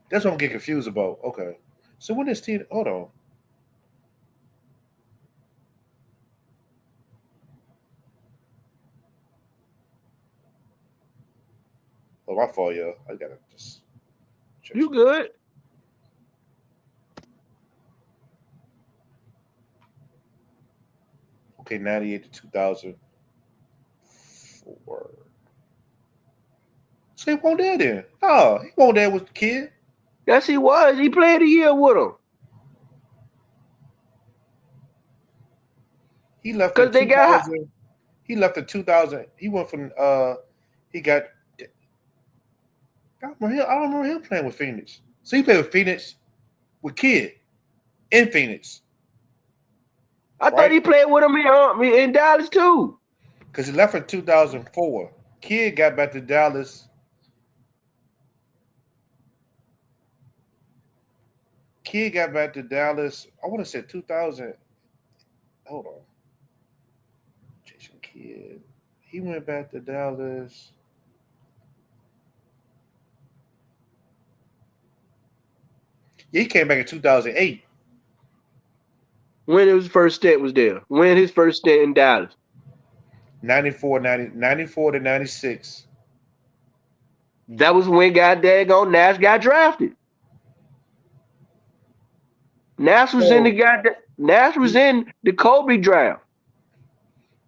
That's what I'm getting confused about. Okay. So when is Tina? Hold on. Oh, my fault, yo. I gotta just check You something. good. Okay, 98 to 2004. So he won't there then. Oh, he won't there with the Kid. Yes, he was. He played a year with him. He left in Because they got 2000. He left in 2000. He went from he got I don't remember him playing with Phoenix. So he played with Phoenix with Kid in Phoenix, I thought right? he played with him in Dallas too. Because he left in 2004. Kid got back to Dallas. Kid got back to Dallas. I want to say 2000. Hold on. Jason Kidd. He went back to Dallas. Yeah, he came back in 2008. When his first stint was there. When his first stint in Dallas. 94 to 96. That was when goddamn Nash got drafted. Nash was in the Kobe draft.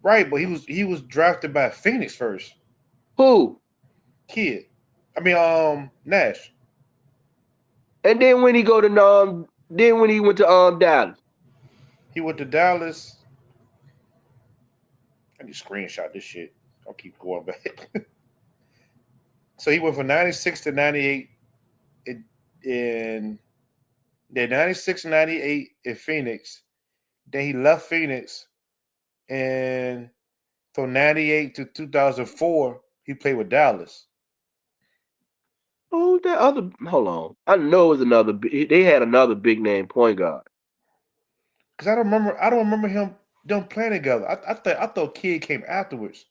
Right, but he was drafted by Phoenix first. Who? Kid. I mean, Nash. And then when he went to Dallas. He went to Dallas. I need to screenshot this shit. I'll keep going back. So he went from 96 to 98 in 96 and 98 in Phoenix. Then he left Phoenix, and from 98 to 2004, he played with Dallas. Who's that other? Hold on. I know it was another. They had another big name point guard. Because I don't remember them playing together. I thought Kid came afterwards.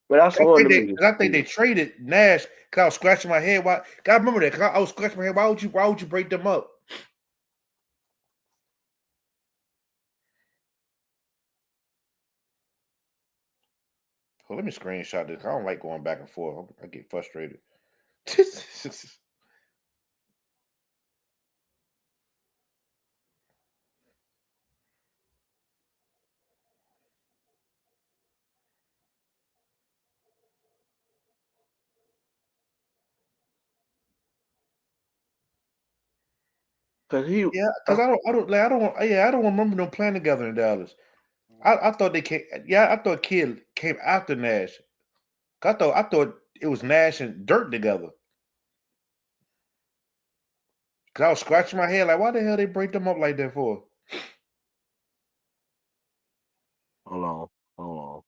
But I saw them niggas. I think they traded Nash. Cause I was scratching my head. Why? Cause I remember that. Cause I was scratching my head. Why would you break them up? Well, let me screenshot this. I don't like going back and forth. I get frustrated. Cause he. Yeah, because I don't remember them playing together in Dallas. I thought they came. Yeah, I thought Kid came after Nash. I thought it was Nash and Dirt together. Cause I was scratching my head like, why the hell they break them up like that for? Hold on.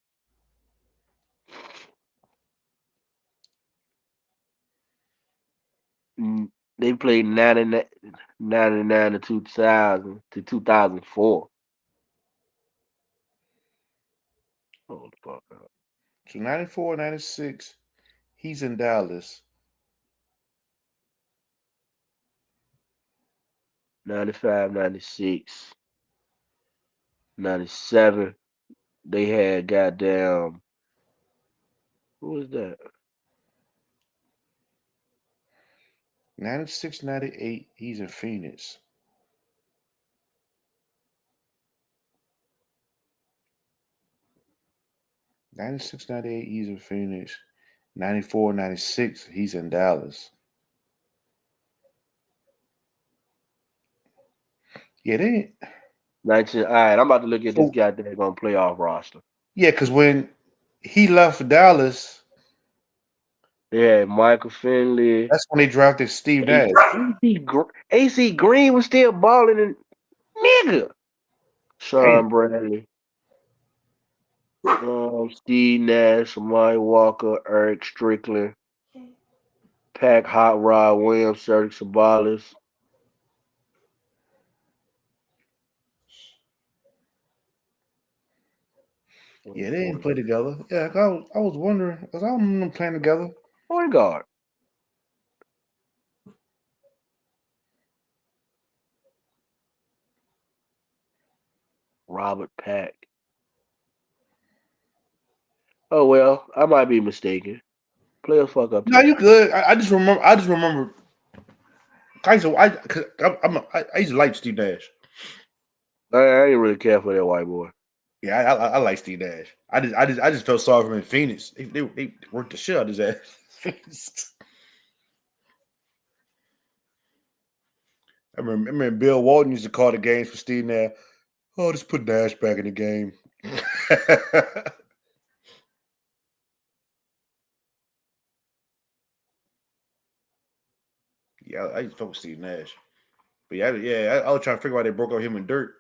They played 99 to 2000 to 2004. Hold the fuck up. So 94, 96, he's in Dallas. 95, 96, 97. They had goddamn Who is that? 96, 98, he's in Phoenix. '96, '98, he's in Phoenix. 94, 96, he's in Dallas. Yeah, they 19. All right, I'm about to look at this so guy that gonna playoff roster. yeah, because when he left for Dallas, Yeah, Michael Finley. that's when they drafted Steve Nash. AC Green was still balling, and nigga. Damn. Sean Bradley, Steve Nash, Mike Walker, Eric Strickland, Pack Hot Rod Williams, Serge Sabalas. Yeah, they didn't play together. Yeah, I was wondering because I don't remember them playing together. Point guard. Robert Pack. Oh well, I might be mistaken. Players fuck up. No, you good. I just remember. I just remember. I used to like Steve Nash. I ain't really care for that white boy. Yeah, I like Steve Nash. I just felt sorry for him in Phoenix. They worked the shit out of his ass. I remember Bill Walton used to call the games for Steve Nash. Oh, just put Nash back in the game. Yeah, I used to talk with Steve Nash. But yeah, I was trying to figure out why they broke up him and Dirt.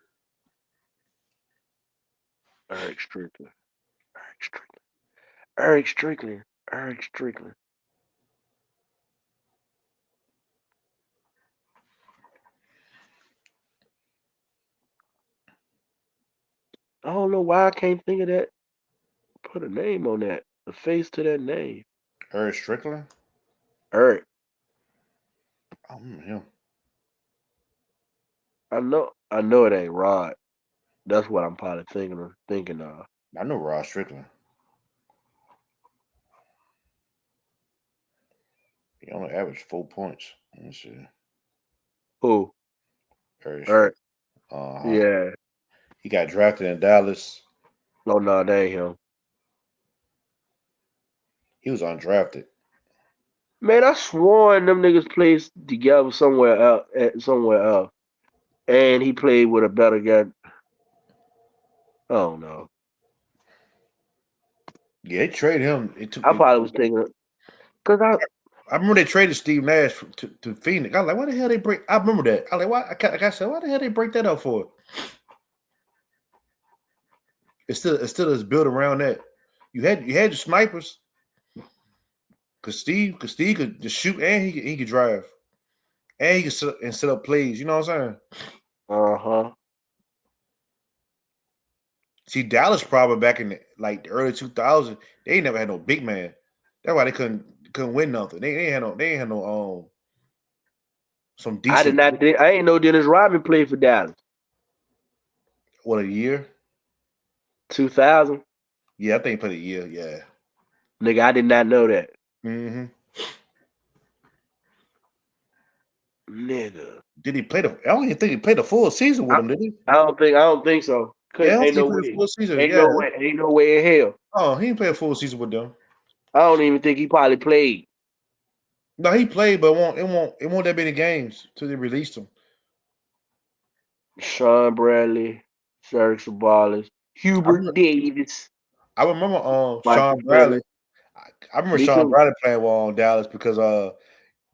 Eric Strickland. Eric Strickland. I don't know why I can't think of that. Put a name on that. A face to that name. Eric Strickland? Eric. I don't remember him. I know it ain't Rod. That's what I'm probably thinking of. I know Rod Strickland. He only averaged 4 points. Let me see. Who? Eric Eric. Strickland. Yeah. He got drafted in Dallas. No, that ain't him. He was undrafted. Man, I sworn them niggas played together somewhere else. And he played with a better guy. I don't know. Yeah, they traded him. I probably was thinking because I remember they traded Steve Nash to Phoenix. I was like, why the hell they break? I remember that. I was like, why? Like I said, why the hell they break that up for? It's still is built around that. You had your snipers, cause Steve could just shoot and he could drive, and he could set up plays. You know what I'm saying? See, Dallas probably back in the early 2000s, they ain't never had no big man. That's why they couldn't win nothing. They ain't had no some decent. I did not. I ain't know Dennis Rodman played for Dallas. What, a year? 2000. Yeah, I think he played a year. Yeah, nigga, I did not know that. Mm-hmm. Nigga, Did he play I don't even think he played a full season with him. Did he? I don't think so. Yeah, Ain't he no played way. a full season. Ain't Yeah. no way in hell. Oh, he didn't play a full season with them. I don't even think he probably played. No, he played, but it won't that many games till they released him. Sean Bradley, Serge Sabalas, Hubert Davis. I remember Michael Sean Bradley. Finley. I remember Me Sean too. Bradley playing well on Dallas because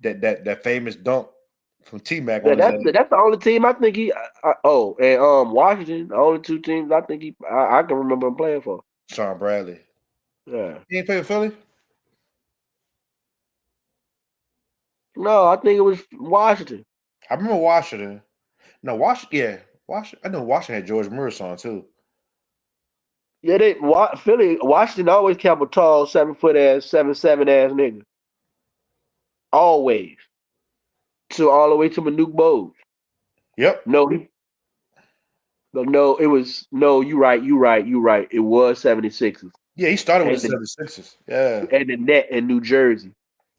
that famous dunk from T-Mac Yeah, on his ass. that's the only team I think he. And Washington, the only two teams I think I can remember him playing for. Sean Bradley. Yeah. He ain't play with Philly? No, I think it was Washington. I remember Washington. No, Washington. Yeah, Washington. I know Washington had George Murray on too. Yeah, Washington always kept a tall 7-foot ass, 7'7" ass nigga. Always. So all the way to Manute Bowles. Yep. No, it was you right. It was 76ers. Yeah, he started with and the the 76ers. Yeah. and the net in New Jersey.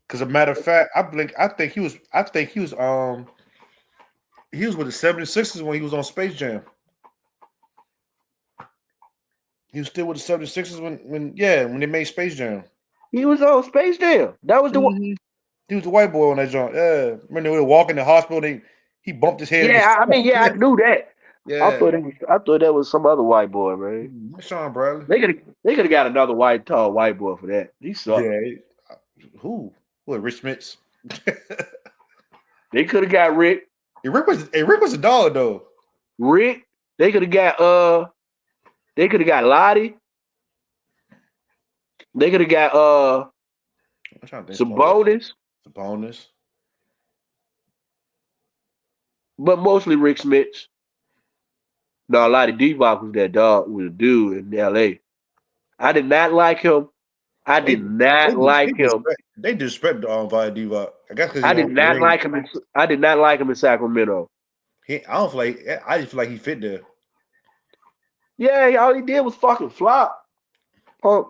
Because a matter of fact, I think he was with the 76ers when he was on Space Jam. He was still with the 76ers when they made Space Jam. He was on Space Jam. That was the one. Mm-hmm. He was the white boy on that joint. Yeah. Remember they were walking the hospital, he bumped his head against Yeah, I mean, I knew that. Yeah. I thought that was some other white boy, man. Sean Bradley. They could have got another tall white boy for that. He sucked. Yeah. Who? What, Rich Smits? They could have got Rick. Rick was a dog though. Rick. They could have got Lottie. They could have got I'm trying to think Sabonis, but mostly Rick Smits. No, Lottie Divac was that dog, was a dude in LA. I did not like him. I did not like him. They disrespect Via Diva. I guess because I did not like him. I did not like him in Sacramento. I don't feel like. I just feel like he fit there. Yeah, all he did was fucking flop. Punk.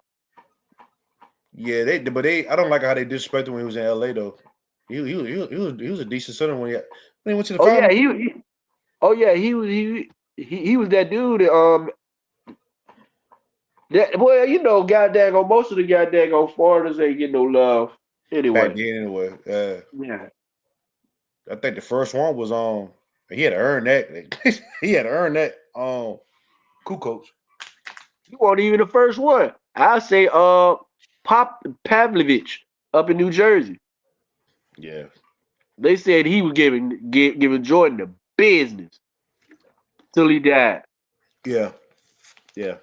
Yeah, they. I don't like how they disrespected him when he was in LA though. He was a decent center when he went to the. Oh finals. yeah, he was that dude. Well, you know, goddamn, most of the goddamn foreigners ain't getting no love anyway. Back then, anyway. Yeah. I think the first one was on. He had to earn that. He had to earn that. Kukoc. You weren't even the first one. I say, Pop Pavlovich up in New Jersey. Yeah. They said he was giving Jordan the business till he died. Yeah. Yeah.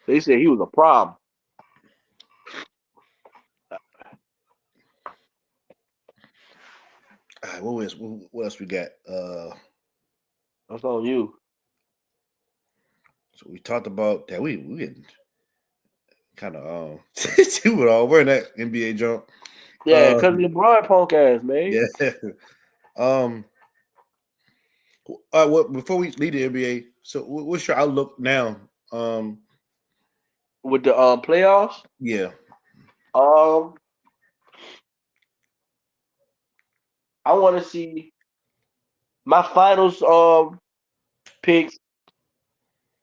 They said he was a problem. All right, what else we got? That's on you. So we talked about that. We getting kind of we went all wearing that NBA jump. Yeah, because LeBron punk ass, man. Yeah. Before we leave the NBA, so what's your outlook now? With the playoffs? Yeah. I want to see my finals picks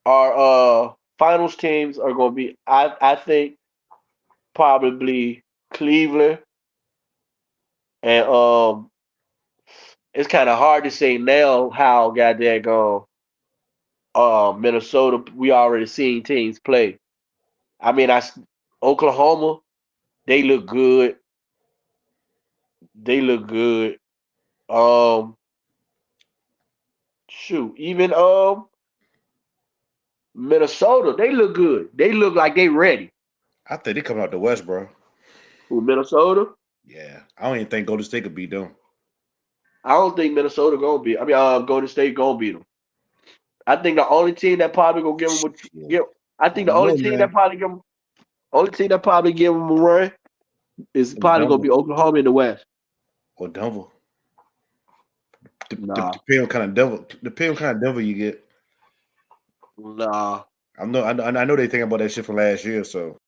are finals teams are going to be I think probably Cleveland and it's kind of hard to say now how goddamn go Minnesota we already seen teams play. I mean Oklahoma they look good. They look good. Shoot, even Minnesota, they look good. They look like they ready. I think they coming out the West, bro. Who, Minnesota? Yeah. I don't even think Golden State could beat them. I don't think Minnesota gonna beat. I mean, Golden State gonna beat them. I think the only team that probably gonna give them I think the only team that probably give them a run is probably gonna be Oklahoma in the West. Or Denver. Nah. Depending on kind of Denver you get. Nah. I know they think about that shit from last year, so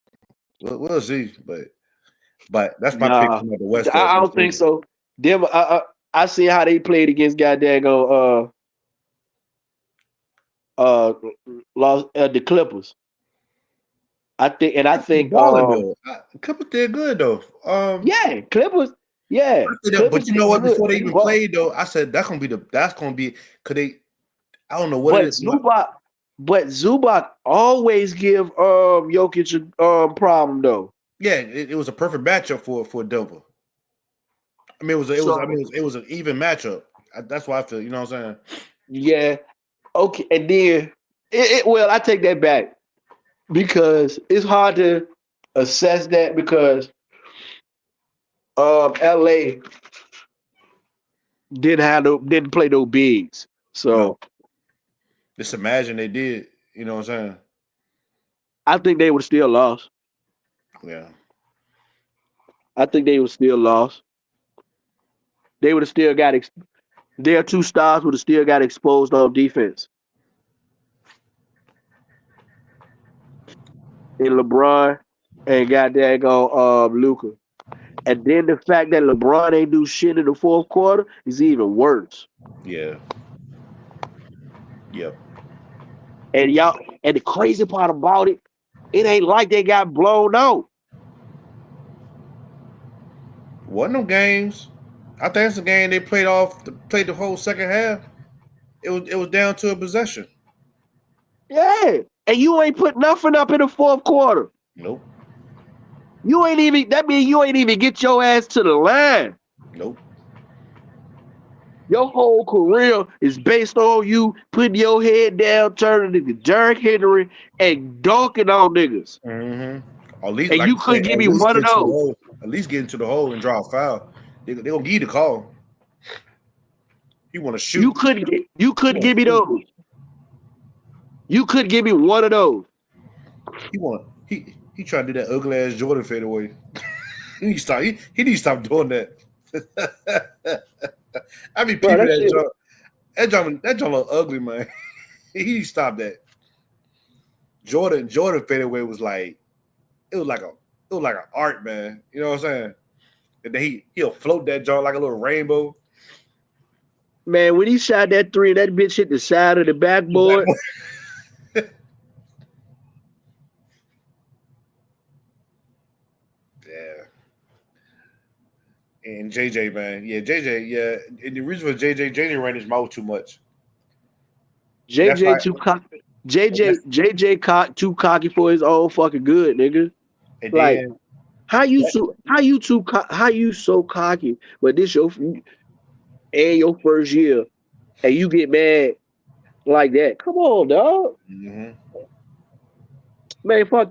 we'll see. But that's my pick from the West. I don't think so. Denver. I see how they played against goddamn the Clippers. I think Clippers did good though. Yeah, Clippers. Yeah, but you know what? Before they even played though, I said that's gonna be because they. I don't know what it is. But Zubac always give Jokic a problem though. Yeah, it was a perfect matchup for Denver. I mean, it was an even matchup. That's why I feel. You know what I'm saying? Yeah. Okay, and then I take that back because it's hard to assess that because LA didn't play no bigs. So just imagine they did. You know what I'm saying? I think they would still lost. Yeah. I think they would still lost. They would have still got their two stars would have still got exposed on defense. and LeBron and goddamn Luka. And then the fact that LeBron ain't do shit in the fourth quarter is even worse. Yeah. Yep. And the crazy part about it, it ain't like they got blown out. Wasn't no games. I think it's a game they played the whole second half. It was down to a possession. Yeah. And you ain't put nothing up in the fourth quarter. Nope. That means you ain't even get your ass to the line. Nope. Your whole career is based on you putting your head down, turning into Derrick Henry and dunking on niggas. Mm-hmm. At least, And like you you said, couldn't give at me least one of get to the those. hole. At least get into the hole and draw a foul. They gonna give you the call. He want to shoot. You couldn't give me those. You couldn't give me one of those. He trying to do that ugly ass Jordan fadeaway. He need to stop. He need to stop doing that. I mean, people that John look ugly, man. He need to stop that. Jordan fadeaway was like an art, man. You know what I'm saying? And then he'll float that jaw like a little rainbow. Man, when he shot that three, that bitch hit the side of the backboard. Yeah. And JJ, man. Yeah, JJ, yeah. And the reason for JJ ran his mouth too much. JJ too cocky. JJ too cocky for his own fucking good, nigga. And Like, then how you so cocky, but this your first year, and you get mad like that? Come on, dog. mm-hmm. Man, fuck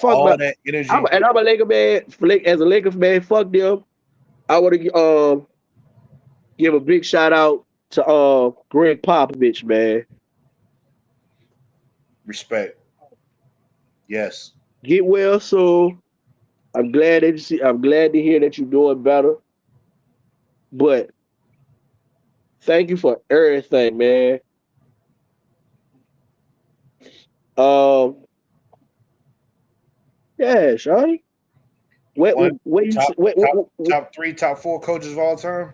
all my, that energy. I'm a Laker man. As a Lakers man, fuck them. I would have give a big shout out to Greg Popovich, man. Respect. Yes. Get well soon. I'm glad to hear that you're doing better. But thank you for everything, man. Yeah, Shawty. Top 3, top 4 coaches of all time?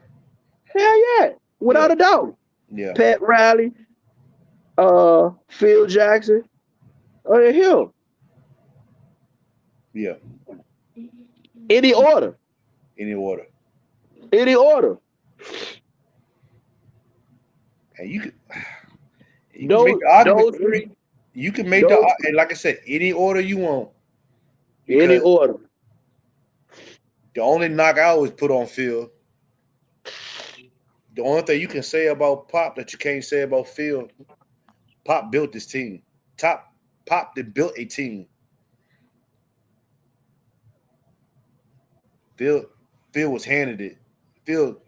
Hell yeah. Without a doubt. Yeah. Pat Riley, Phil Jackson, him. Yeah. Any order. Any order. And you can make the argument. You can make and like I said, any order you want. Any order. The only knock I always put on Phil. The only thing you can say about Pop that you can't say about Phil, Pop built this team. Pop that built a team. Phil was handed it. Phil.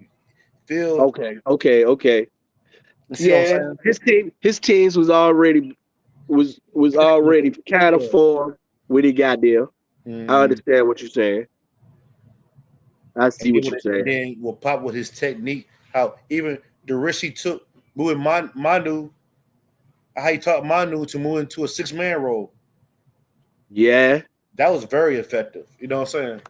Okay. Yeah, his teams was already kind of formed when he got there. Mm-hmm. I understand what you're saying. I see what you're saying. And then with Pop with his technique, how even the risk he took moving Manu, how he taught Manu to move into a 6-man role. Yeah. That was very effective. You know what I'm saying?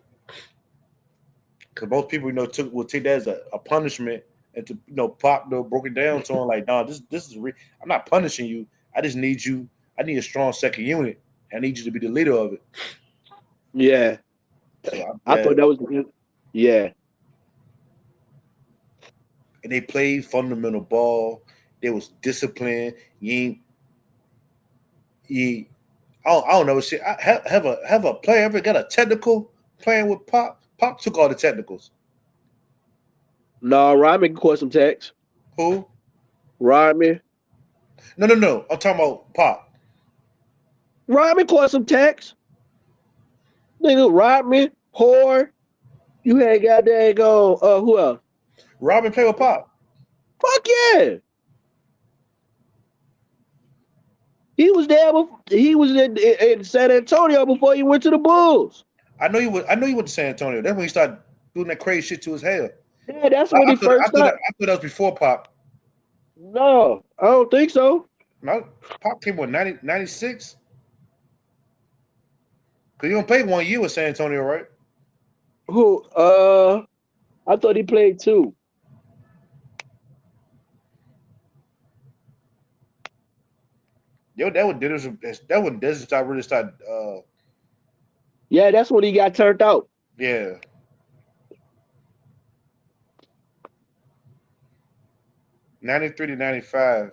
Because most people, will take that as a punishment, and to Pop broke it down to him like, nah, this is real. I'm not punishing you. I just need you. I need a strong second unit. I need you to be the leader of it. Yeah. So I thought that was yeah. And they played fundamental ball. There was discipline. I don't know shit. Have a player ever got a technical playing with Pop? Pop took all the technicals. No, Rodman caught some techs. Who? Rodman. No. I'm talking about Pop. Rodman caught some techs. Nigga, Rodman, Whore. You had goddamn who else? Rodman played with Pop. Fuck yeah. He was there. He was in San Antonio before he went to the Bulls. I know he went to San Antonio. That's when he started doing that crazy shit to his hair. Yeah, that's when he first started. I thought that was before Pop. No, I don't think so. No, Pop came with 96. Cause you don't play 1 year with San Antonio, right? Who? I thought he played 2. Yo, that when Desert start really start. Yeah, that's when he got turned out. Yeah. '93 to '95.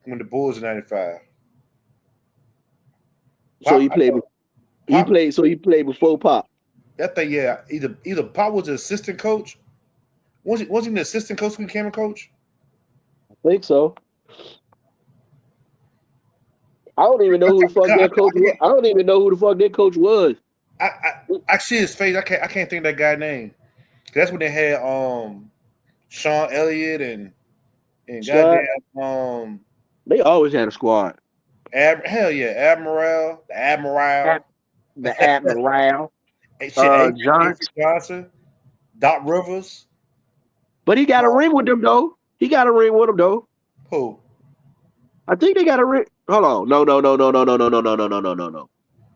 When the Bulls in '95. So Pop, he played. He Pop. played. So he played before Pop. That thing, yeah. Either Pop was the assistant coach. Was he the assistant coach when he became a coach? I think so. I don't even know who the fuck their coach was. I don't even know who the fuck their coach was. I see his face. I can't think of that guy's name. That's when they had Sean Elliott and Shut. goddamn They always had a squad. hell yeah, Admiral, the Admiral, The Admiral, A.C. Johns. Johnson, Doc Rivers. But he got a ring with them though. He got a ring with them though. Who? I think they got a ring. Hold on. No.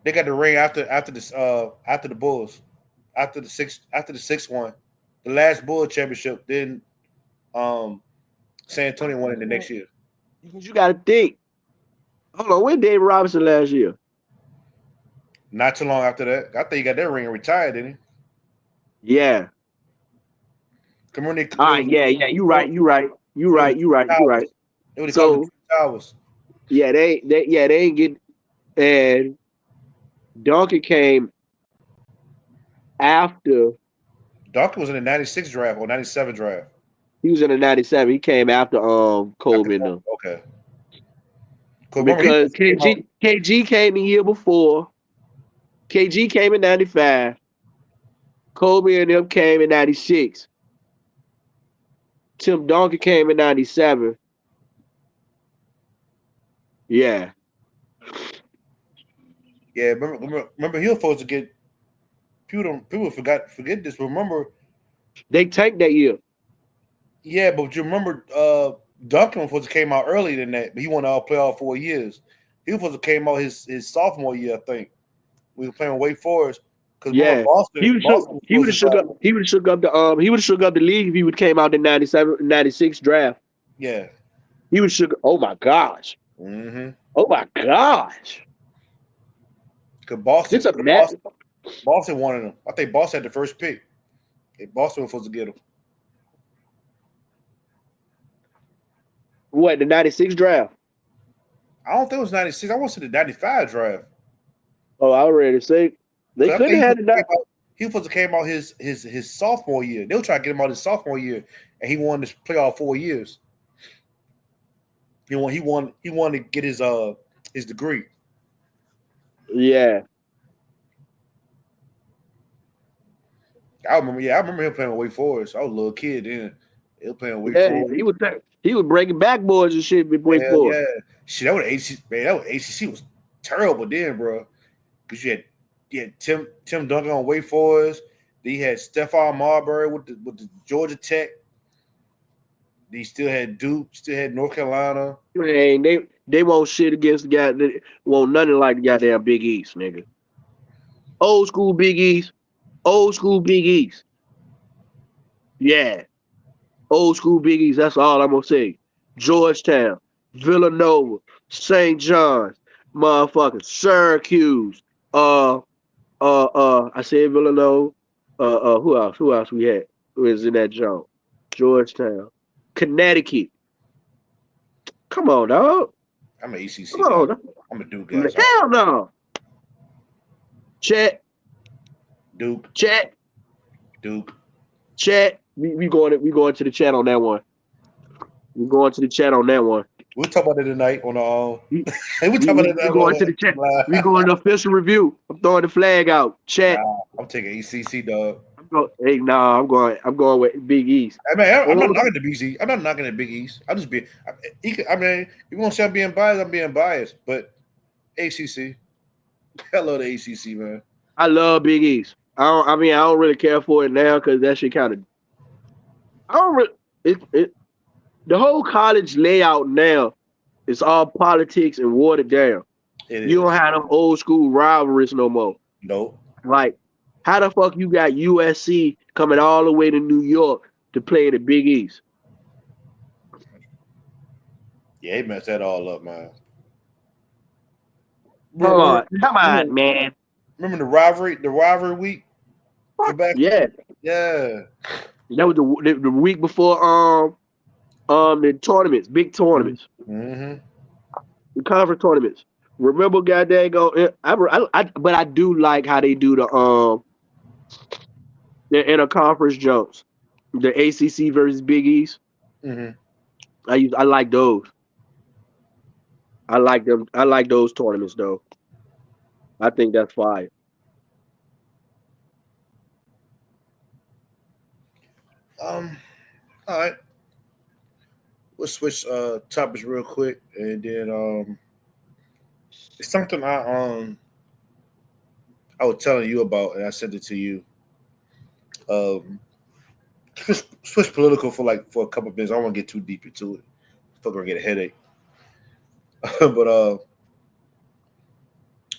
They got the ring after the Bulls, after the sixth one, the last Bull championship. Then San Antonio won it the next year. Because you got to think. Hold on. When David Robinson last year? Not too long after that, I think he got that ring and retired, didn't he? Yeah. Come on, Yeah. You right. They would So call it Towers. yeah, they ain't get. And Duncan came after. Duncan was in the '96 draft or '97 draft. He was in the '97. He came after Kobe and them. Okay. Because KG came the year before. KG came in '95. Kobe and them came in '96. Tim Duncan came in '97. Yeah. Yeah, remember he was supposed to get people forget this. Remember They tanked that year. Yeah, but you remember Duncan was supposed to came out earlier than that, but he wanted to play all 4 years. He was supposed to came out his sophomore year, I think. We were playing Wake Forest because Yeah. Boston. He would have shook up the league if he would came out in '97, '96 draft. Yeah. He would shook. Oh my gosh. Mm-hmm. Oh my gosh. Because Boston, It's a mess. Boston wanted him. I think Boston had the first pick. Boston was supposed to get him. What, the '96 draft? I don't think it was '96. I want to say the '95 draft. Oh, I already say they couldn't have had it. He was supposed to came out his sophomore year. They were trying to get him out his sophomore year, and he wanted to play all 4 years. He wanted to get his degree. Yeah. I remember him playing with Wake Forest. I was a little kid then. He was playing with Wake Forest. He was breaking backboards and shit with Wake Forest. Yeah. Shit, that was ACC was terrible then, bro. Because you had Tim Duncan on Wake Forest. Then you had Stephon Marbury with the Georgia Tech. Then you still had Duke, still had North Carolina. Man, they won't shit against the guy. They won't nothing like the goddamn Big East, nigga. Old school Big East. Old school Big East. Yeah. Old school Big East. That's all I'm gonna say. Georgetown, Villanova, St. John's, motherfucking Syracuse. I said Villanova. Who else? Who else we had? Who is in that joint? Georgetown, Connecticut. Come on, dog. I'm an ACC Come on, guy. I'm a Duke guy. Hell no. Chet. Duke. We going to the chat on that one. We're going to the chat on that one. We'll talk about it tonight on the we'll talk about it We're going to the chat. We're going to official review. I'm throwing the flag out. Chat. Nah, I'm taking ACC, dog. I'm going with Big East. I mean, I'm not knocking the Big East. I'm not knocking the Big East. I mean, if you want to say I'm being biased, I'm being biased. But ACC, I love the ACC, man. I love Big East. I don't really care for it now because that shit kind of. I don't really. The whole college layout now is all politics and watered down. You don't have them old school rivalries no more. Nope. Like, how the fuck you got USC coming all the way to New York to play in the Big East? Yeah, he messed that all up, man. Oh, come on, man. Remember the rivalry week? Yeah. Yeah. That was the week before the tournaments, big tournaments, Mm-hmm. the conference tournaments. Remember, goddamn, but I do like how they do the interconference jumps, the ACC versus Big East. Mm-hmm. I like those. I like them. I like those tournaments though. I think that's fire. All right. We'll switch topics real quick, and then it's something I was telling you about, and I sent it to you. Switch political for a couple of minutes. I don't want to get too deep into it. I'm gonna get a headache. But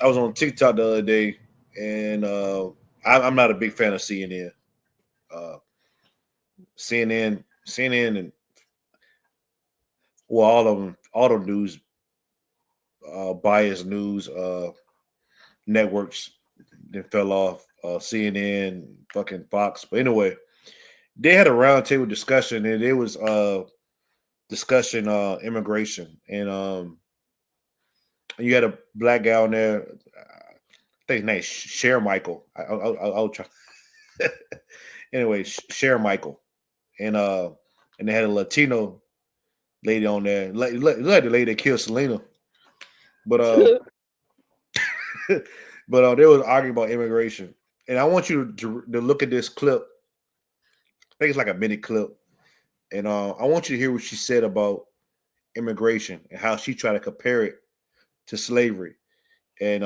I was on TikTok the other day, and I'm not a big fan of CNN. CNN, and well, all of them, all the news, biased news networks, then fell off. CNN, fucking Fox. But anyway, they had a roundtable discussion, and it was discussion immigration, and you had a black guy on there. I think his name is Cher Michael. I'll try. Anyway, Cher Michael, and they had a Latino lady on there, like the lady that killed Selena. But they was arguing about immigration, and I want you to look at this clip. I think it's like a mini clip, and I want you to hear what she said about immigration and how she tried to compare it to slavery, and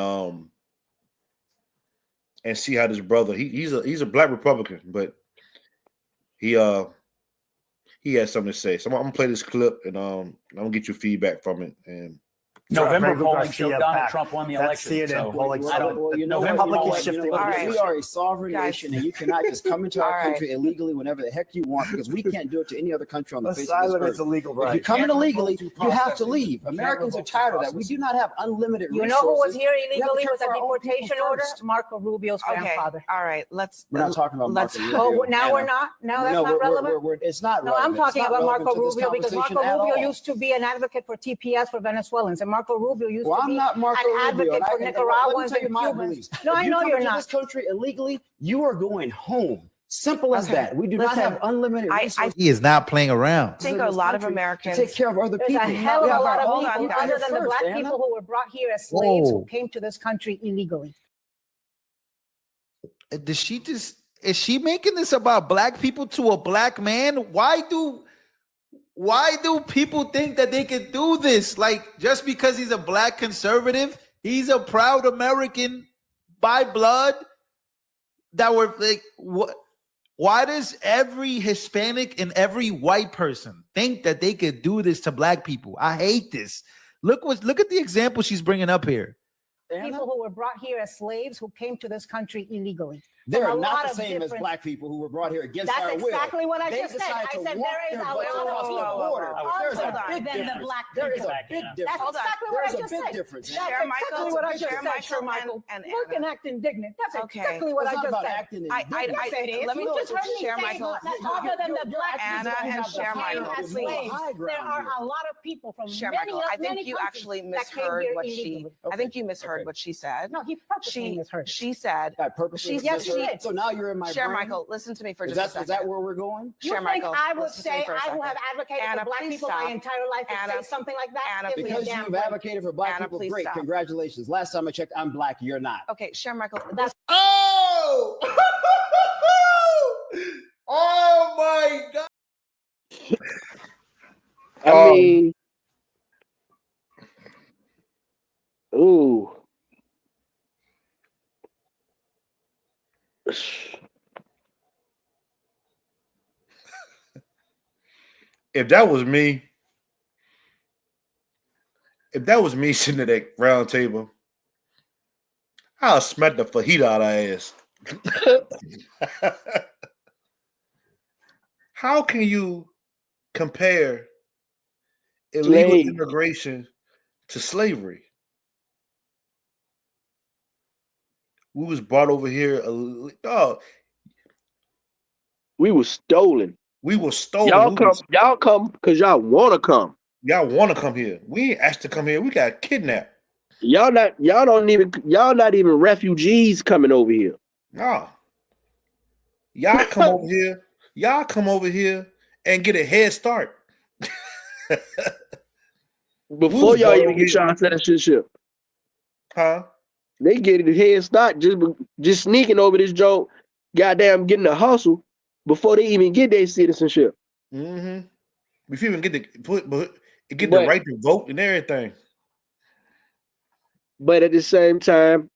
see how this brother he's a black Republican, but he has something to say. So I'm gonna play this clip, and I'm gonna get your feedback from it. And November polling showed Donald Trump won the election. So I don't. Well, you know, we are a sovereign nation, and you cannot just come into our country illegally whenever the heck you want, because we can't do it to any other country on the face of this earth. illegal, right? If you come in illegally, you have to leave. Americans are tired of that. We do not have unlimited resources. You know who was here illegally with a deportation order? Marco Rubio's grandfather. All right, we're not talking about Marco Rubio. Oh, now we're not? Now that's not relevant? It's not relevant. No, I'm talking about Marco Rubio, because Marco Rubio used to be an advocate for TPS for Venezuelans, and Marco Rubio used to be an advocate for Nicaraguans and Cubans. No, I know you're not. This country illegally, you are going home. Simple as that. We do not have unlimited resources. He is not playing around. I think a lot of Americans take care of other people. There's a hell of a lot of people other than the black people who were brought here as slaves who came to this country illegally. Is she making this about black people to a black man? Why do people think that they can do this? Like, just because he's a black conservative, he's a proud American by blood. That we're like, what? Why does every Hispanic and every white person think that they could do this to black people? I hate this. Look at the example she's bringing up here. People who were brought here as slaves who came to this country illegally. They're not the same as black people who were brought here against our will. That's exactly what I just said. I said there is a lot of people than the black people. There is a big difference. That's exactly what I just said. Difference. That's exactly what I just said, Sir Michael. Look and act indignant. That's exactly what I just said. Let me just share Michael. Other than the black Anna and share Michael. There are a lot of people from many I think you actually misheard what she. I think you misheard what she said. No, he purposely misheard. She said. Yes. So now you're in my Share brain. Michael, listen to me for just a second. Is that where we're going? Share Michael. I would say I will have advocated for black people my entire life and say something like that. Anna, because you've advocated for black people, great. Stop. Congratulations. Last time I checked, I'm black. You're not. Okay, Share Michael. Oh! Oh my God! I mean, ooh. If that was me sitting at that round table, I'll smack the fajita out of her ass. How can you compare illegal immigration to slavery? We was brought over here. We were stolen. We were stolen. Y'all come because y'all want to come. Y'all want to come here. We ain't asked to come here. We got kidnapped. Y'all not even refugees coming over here. Nah. Y'all come over here. Y'all come over here and get a head start. Before y'all even get y'all citizenship. Huh? They get a head start just sneaking over this joke, goddamn getting a hustle before they even get their citizenship. Mm-hmm. Before you even get the right to vote and everything. But at the same time,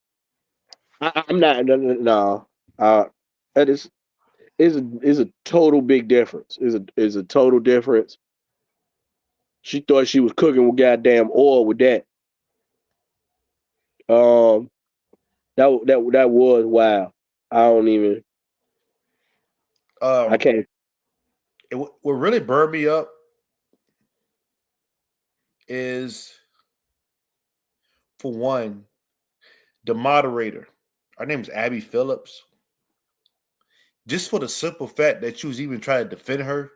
I'm not. No. That is a total big difference. Is a total difference. She thought she was cooking with goddamn oil with that. That was wild. I don't even. I can't. What really burned me up is, for one, the moderator. Her name is Abby Phillips. Just for the simple fact that you was even trying to defend her.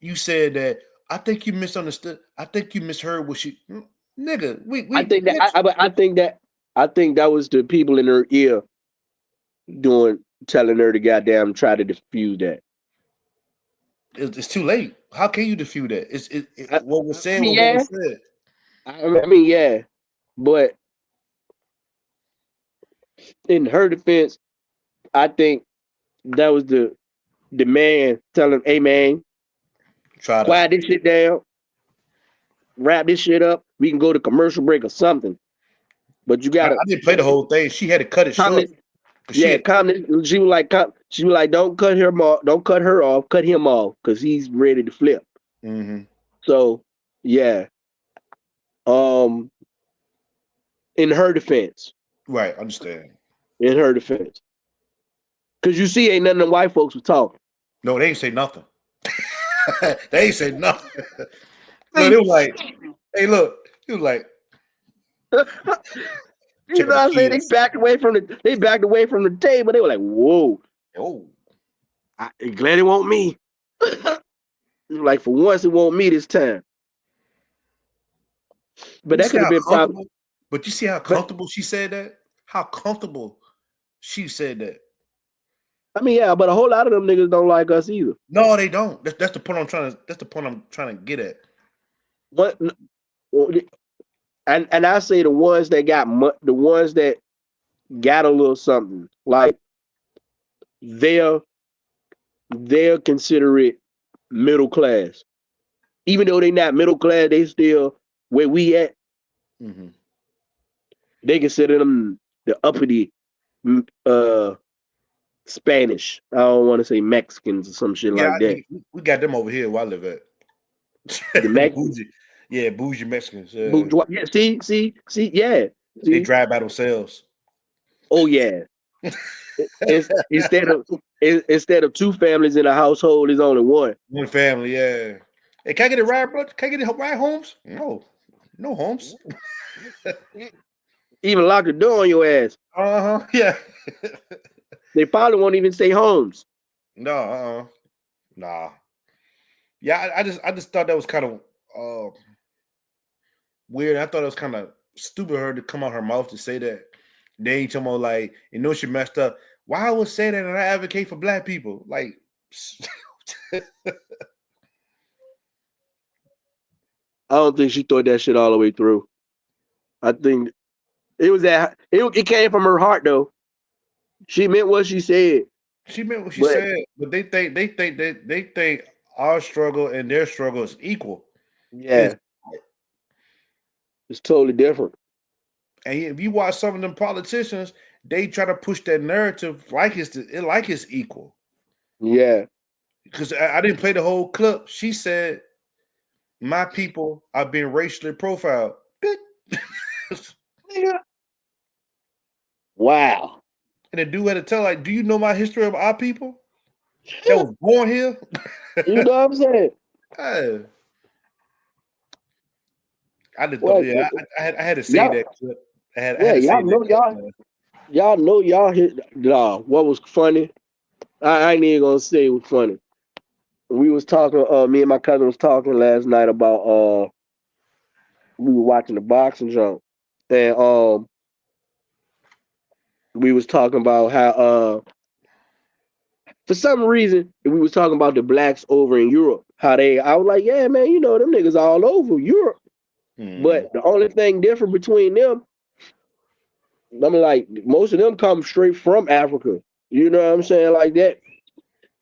You said that I think you misunderstood. I think you misheard what she, nigga. I think that was the people in her ear telling her to goddamn try to defuse that. It's too late. How can you defuse that? What was said. What was said. I mean, yeah, but in her defense, I think that was the man telling, "Hey man, quiet this shit down, wrap this shit up. We can go to commercial break or something." But you gotta. I didn't play the whole thing. She had to cut it short. Yeah, she was like, "Don't cut her off. Don't cut her off. Cut him off because he's ready to flip." Mm-hmm. So, yeah. In her defense, right? Understand. In her defense, because you see, ain't none of them white folks was talking. No, they ain't say nothing. They ain't say nothing. No, they were like, "Hey, look," he was like. You know what I'm saying? They backed away from the table. They were like, "Whoa, glad it won't me." Like for once, it won't me this time. But that could have been probably. But you see how comfortable she said that? How comfortable she said that? I mean, yeah, but a whole lot of them niggas don't like us either. No, they don't. That's the point I'm trying to. That's the point I'm trying to get at. What? And I say the ones that got a little something, like they'll consider it middle class, even though they not middle class. They still where we at. Mm-hmm. They consider them the uppity Spanish. I don't want to say Mexicans or some shit like that. We got them over here where I live at. The Mexicans. Bougie Mexicans. Yeah. Yeah, see, yeah. See? They drive by themselves. Oh yeah. Instead of two families in a household, there's only one. One family, yeah. Hey, can I get a ride, bro? Can I get a ride, Holmes? No, Holmes. Even lock the door on your ass. Yeah. They probably won't even say Holmes. No, nah. Yeah, I just thought that was kind of weird. I thought it was kind of stupid of her to come out her mouth to say that. Then you talking about like, she messed up. Why I would say that and I advocate for black people? Like, I don't think she thought that shit all the way through. I think it came from her heart though. She meant what she said. She meant what she said, but they think our struggle and their struggle is equal. Yeah, it's totally different. And if you watch some of them politicians, they try to push that narrative like it's equal. Yeah, because I didn't play the whole clip. She said, "My people are being racially profiled." Wow. And the dude had to tell, like, do you know my history of our people that was born here? You know what I'm saying? Hey. I just thought, yeah, I had to say that clip. I had to say that. Y'all know y'all hit. What was funny? I ain't even gonna say it was funny. We was talking. Me and my cousin was talking last night about. We were watching the boxing jump, and we was talking about how for some reason we was talking about the blacks over in Europe. I was like, yeah, man, you know them niggas all over Europe. But the only thing different between them, I mean, like most of them come straight from Africa. You know what I'm saying, like that,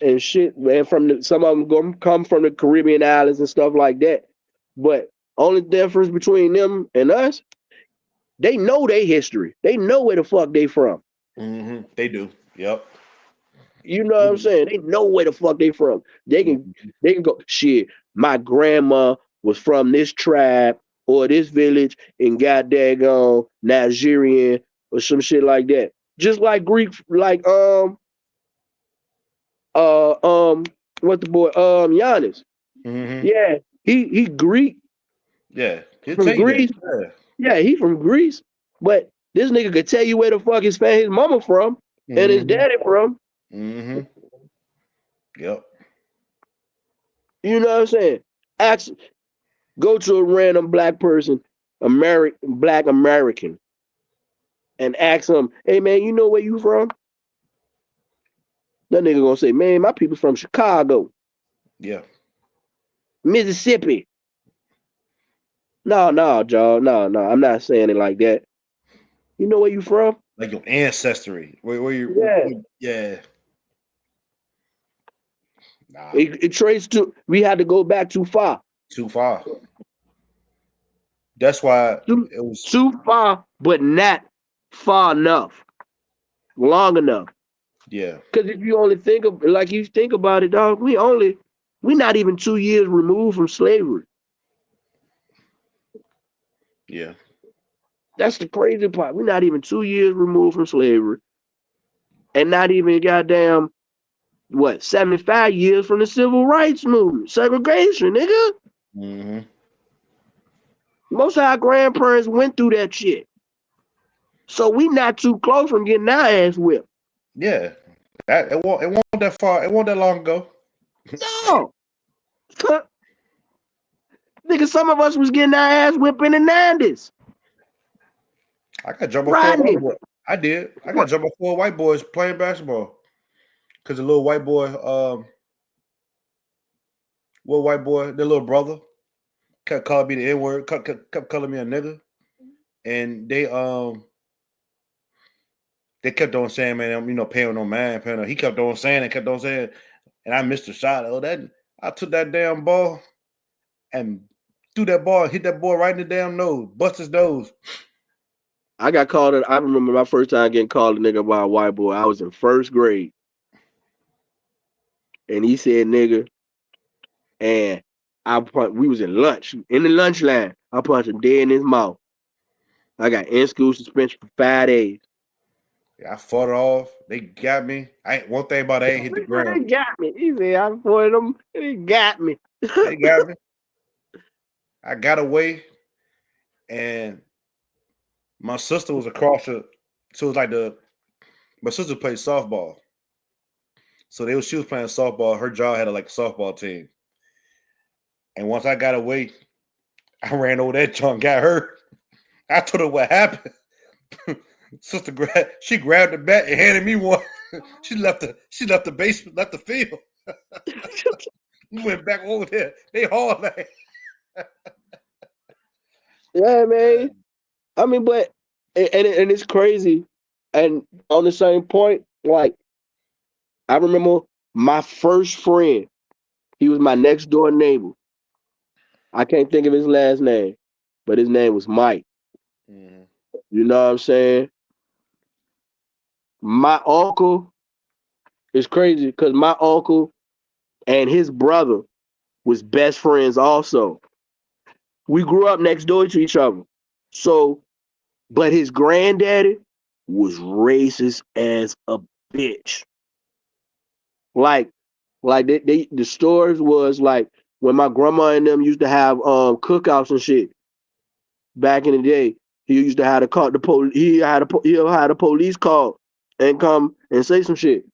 and shit. And some of them come from the Caribbean islands and stuff like that. But only difference between them and us, they know their history. They know where the fuck they from. Mm-hmm. They do. Yep. You know what I'm saying? They know where the fuck they from. They can go, shit, my grandma was from this tribe or this village in goddamn Nigerian or some shit like that. Just like Greek, like what the boy Giannis. Mm-hmm. Yeah, he Greek. Yeah, he'll From tell you Greece. that. Yeah, he from Greece. But this nigga could tell you where the fuck his mama from and his daddy from. Mm-hmm. Yep. You know what I'm saying? Go to a random black person, black American, and ask them, hey man, you know where you from? That nigga gonna say, man, my people from Chicago. Yeah. Mississippi. No, Joe. No. I'm not saying it like that. You know where you from? Like your ancestry. Where you yeah. Nah. It traces to we had to go back too far. Too far. That's why it was too far, but not far enough. Long enough. Yeah. Because if you only think about it, dog, we not even 2 years removed from slavery. Yeah. That's the crazy part. We're not even 2 years removed from slavery. And not even goddamn 75 years from the civil rights movement. Segregation, nigga. Mm-hmm. Most of our grandparents went through that shit. So we not too close from getting our ass whipped. Yeah. It won't that far. It won't that long ago. No. Nigga, some of us was getting our ass whipped in the 90s. I got jumped off 4 white boys. I did. I got jumped off 4 white boys playing basketball. Because the little white boy, the little brother, kept calling me the N-word, kept calling me a nigga. And they kept on saying, man, paying no man, paying no. He kept on saying and I missed a shot. I took that damn ball and threw that ball, hit that boy right in the damn nose, bust his nose. I got called. I remember my first time getting called a nigga by a white boy. I was in 1st grade, and he said nigga, and we was in the lunch line. I punched him dead in his mouth. I got in-school suspension for 5 days. Yeah, I fought it off. They got me. One thing about it, I ain't hit the ground. They got me. He said I fought them. They got me. They got me. I got away, and my sister was across the. So it was like my sister played softball. So she was playing softball. Her job had a softball team. And once I got away, I ran over that chunk, got hurt. I told her what happened. Sister grabbed the bat and handed me one. She left the basement, left the field. We went back over there. They hauled that. Yeah, man. I mean, but and it's crazy. And on the same point, like I remember my first friend. He was my next door neighbor. I can't think of his last name, but his name was Mike. Mm-hmm. You know what I'm saying? My uncle is crazy because my uncle and his brother was best friends also. We grew up next door to each other. So But his granddaddy was racist as a bitch. Like the stories was like when my grandma and them used to have cookouts and shit back in the day. He used to have to call the police. He'll have the police call and come and say some shit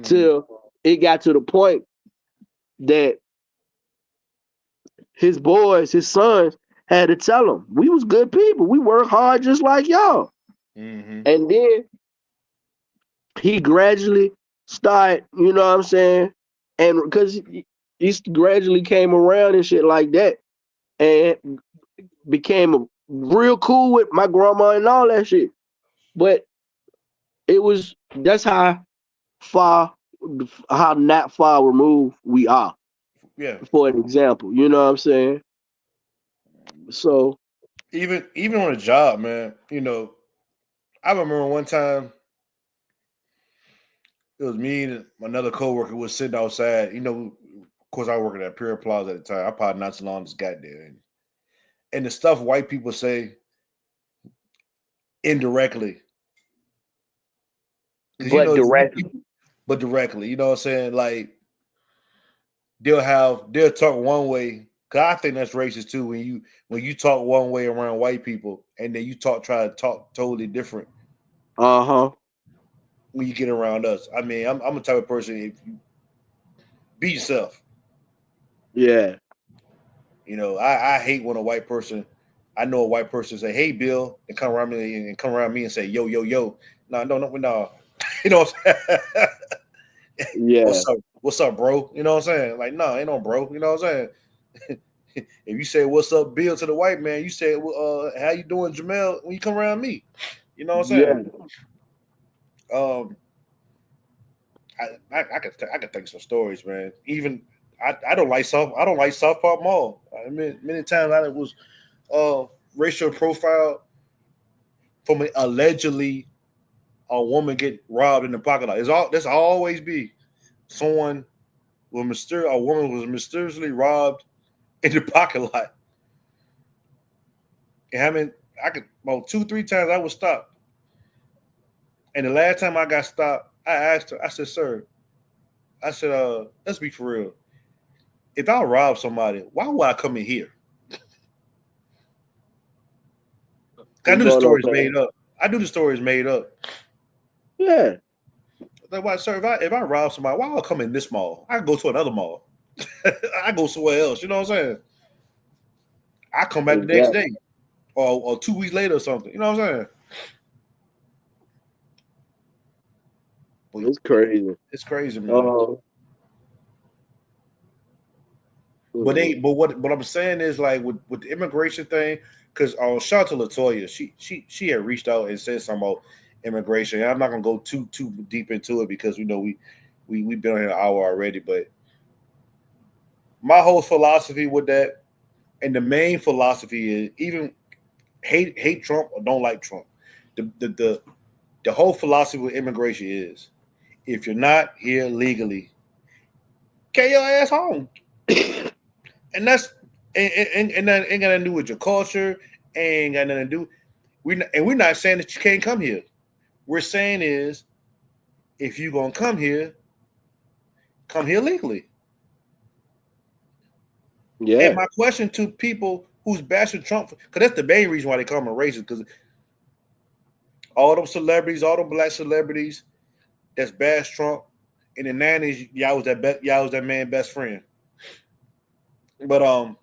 till it got to the point that his boys, his sons, had to tell him we was good people. We work hard just like y'all. And then he gradually started, you know what I'm saying? And because he gradually came around and shit like that and became real cool with my grandma and all that shit. But that's how not far removed we are. Yeah. For an example, you know what I'm saying? So even on a job, man, you know, I remember one time it was me and another coworker was sitting outside. You know, of course, I worked at Pure Plaza at the time. I probably not so long just got there, and the stuff white people say indirectly, but directly. You know what I'm saying? Like they'll talk one way. Cause I think that's racist too. When you talk one way around white people, and then you try to talk totally different. When you get around us, I mean, I'm the type of person. If you be yourself, yeah. You know, I hate when a white person. I know a white person say, "Hey, Bill," and come around me and say, "Yo, yo, yo." No. You know what I'm saying? Yeah. What's up, bro? You know what I'm saying? Like, no, ain't no bro. You know what I'm saying? If you say "What's up, Bill" to the white man, you say, "How you doing, Jamel?" When you come around me, you know what I'm saying? I could think some stories, man. Even I don't like South Park Mall. I mean, many times I was racial profile from allegedly a woman get robbed in the parking lot. That's always be someone a woman was mysteriously robbed in the parking lot. And I mean, I could about 2-3 times I was stopped. And the last time I got stopped, I asked her, I said, "Sir," I said, let's be for real. If I rob somebody, why would I come in here? I knew the story is made up. Yeah. Like, why, sir? If I rob somebody, why would I come in this mall? I can go to another mall. I go somewhere else. You know what I'm saying? I come back the next day, or 2 weeks later or something. You know what I'm saying? It's crazy. It's crazy, man. But what I'm saying is, like, with the immigration thing, because shout out to Latoya, she had reached out and said something about immigration. I'm not gonna go too deep into it because we know we've been on here an hour already. But my whole philosophy with that, and the main philosophy is even hate Trump or don't like Trump. The whole philosophy with immigration is, if you're not here legally, get your ass home. And that's and that ain't got nothing to do with your culture. Ain't got nothing to do. We're not saying that you can't come here. We're saying is, if you're gonna come here legally. Yeah. And my question to people who's bashing Trump, because that's the main reason why they call him a racist, because all them celebrities, all them black celebrities that's bashed Trump in the 90s, y'all was that man's best friend. But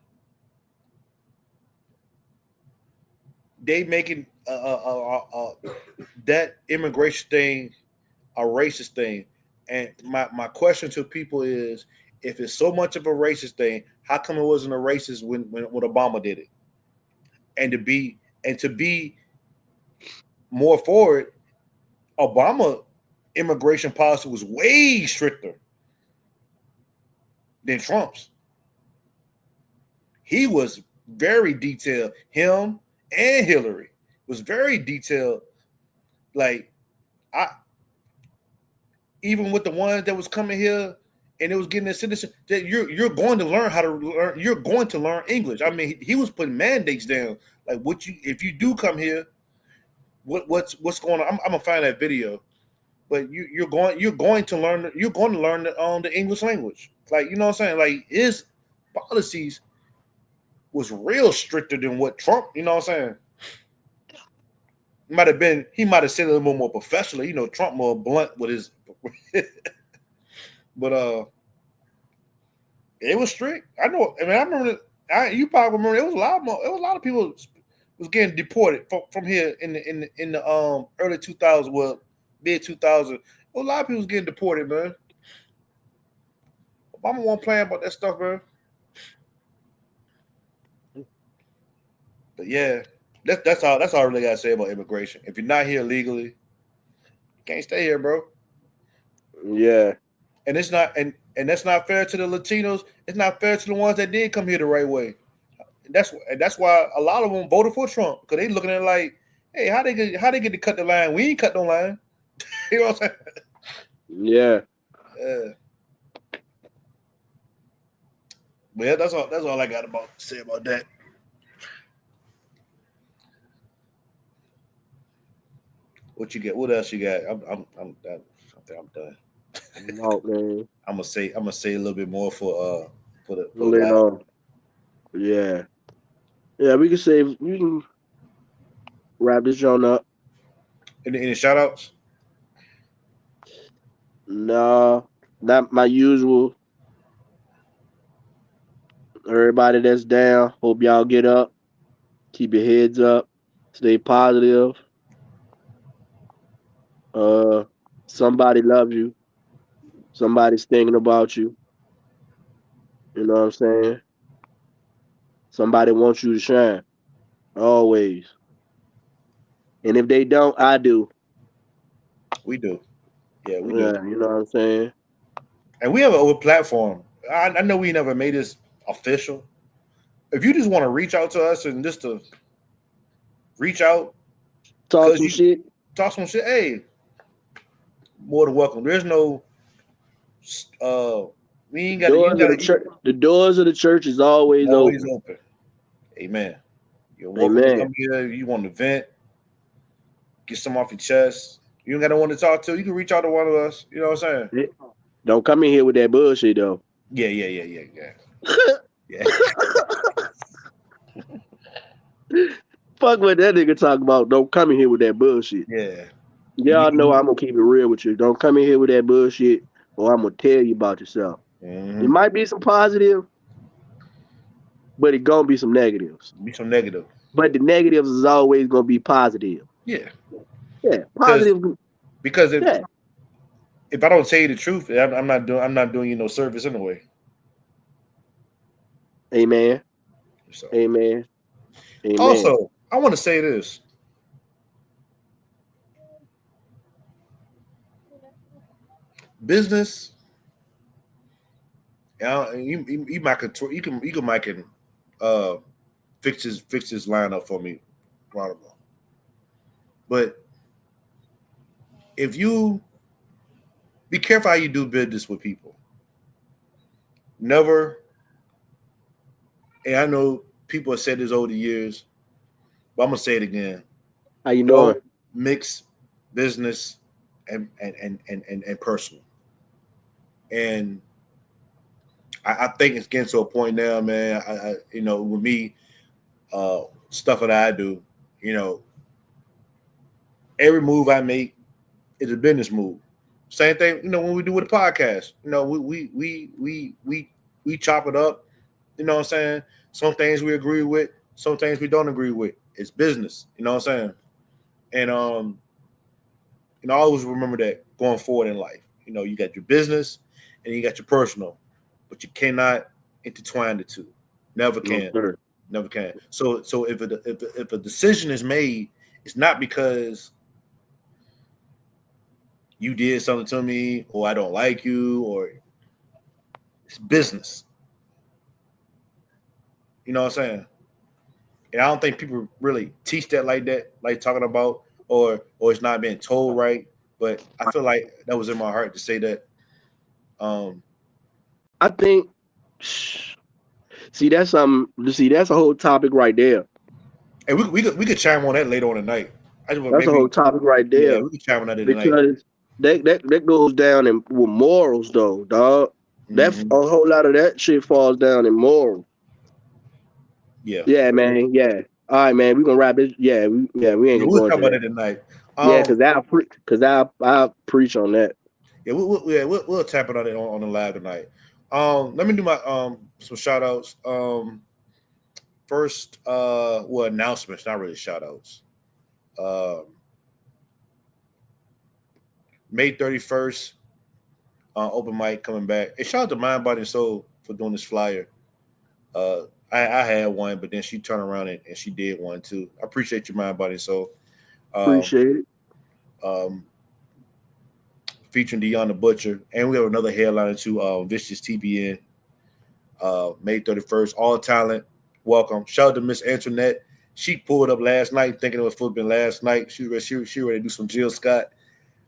they making that immigration thing a racist thing. And my question to people is, if it's so much of a racist thing, how come it wasn't a racist when Obama did it? And to be more forward, Obama immigration policy was way stricter than Trump's. He was very detailed. Him and Hillary was very detailed. Like, even with the ones that was coming here and it was getting a citizen, that you're going to learn how to learn. You're going to learn English. I mean, he was putting mandates down. Like, if you do come here, what's going on. I'm gonna find that video, but you're going to learn the English language. Like, you know what I'm saying? Like, his policies was real stricter than what Trump. You know what I'm saying? He might have said it a little more professionally. You know, Trump more blunt with his, but it was strict. I know. I mean, I remember. You probably remember. It was a lot of people was getting deported from here in the early 2000s, well, mid 2000s. A lot of people was getting deported, man. Obama won't play about that stuff, man. But yeah, that's all I really gotta say about immigration. If you're not here legally, you can't stay here, bro. Yeah. And it's not and that's not fair to the Latinos. It's not fair to the ones that did come here the right way. And that's why a lot of them voted for Trump, because they looking at it like, hey, how they get to cut the line? We ain't cut no line. You know what I'm saying? Yeah. But yeah, that's all I got to say about that. What you get? What else you got? I'm done. I think I'm done. No, man. I'm gonna say a little bit more for the yeah. Yeah, we can wrap this joint up. Any shout outs? No, not my usual. Everybody that's down, hope y'all get up. Keep your heads up. Stay positive. Somebody loves you. Somebody's thinking about you. You know what I'm saying? Somebody wants you to shine. Always. And if they don't, I do. We do. Yeah, we do. You know what I'm saying? And we have an open platform. I know we never made this official. If you just want to reach out to us and just to reach out, talk some shit, hey, more than welcome. There's no we ain't got the doors of the church is always open. Amen. You're welcome to come here. You want to vent, get some off your chest. You ain't got no one to talk to. You can reach out to one of us. You know what I'm saying? Don't come in here with that bullshit though. Yeah. Fuck what that nigga talk about. Don't come in here with that bullshit. Yeah. Y'all know I'm gonna keep it real with you. Don't come in here with that bullshit, or I'm gonna tell you about yourself. Mm-hmm. It might be some positive, but it gonna be some negatives. But the negatives is always gonna be positive. Yeah. Yeah. Positive. Because if I don't tell you the truth, I'm not doing you no service anyway. Amen. So. Amen. Also, I want to say this. Business. You might control. You can fix his line up for me, Ronamo. But if you be careful how you do business with people. Never. And I know people have said this over the years, but I'm gonna say it again. How you doing? Mix business and personal. And I think it's getting to a point now, man. I with me, stuff that I do, every move I make is a business move. Same thing, when we do with the podcast. We chop it up. You know what I'm saying? Some things we agree with, some things we don't agree with. It's business. You know what I'm saying? And I always remember that going forward in life. You got your business and you got your personal, but you cannot intertwine the two. Never can. No, never can. So if a decision is made, it's not because you did something to me or I don't like you, or it's business. You know what I'm saying? And I don't think people really teach that like talking about, or it's not being told right. But I feel like that was in my heart to say that. I think. That's a whole topic right there. And we could chime on that later on tonight. That's a whole topic right there. Yeah, we can chat on that tonight. Because that goes down in with morals though, dog. That a whole lot of that shit falls down in morals. Yeah. Yeah, man. Yeah. All right, man. We gonna wrap it. Yeah, we ain't gonna We'll go talk into about that it tonight. Yeah, because I'll preach on that. Yeah, we'll tap it on it on the live tonight. Let me do my some shout outs. First, announcements, not really shout outs. May 31st, open mic coming back. Hey, shout out to Mind, Body, and Soul for doing this flyer. I had one, but then she turned around and she did one too. I appreciate your Mind, Body, and Soul. Appreciate it. Featuring Deion the Butcher, and we have another headliner too, Vicious TBN. May 31st, all talent, welcome. Shout out to Miss Antoinette. She pulled up last night, thinking it was football last night. She ready to do some Jill Scott,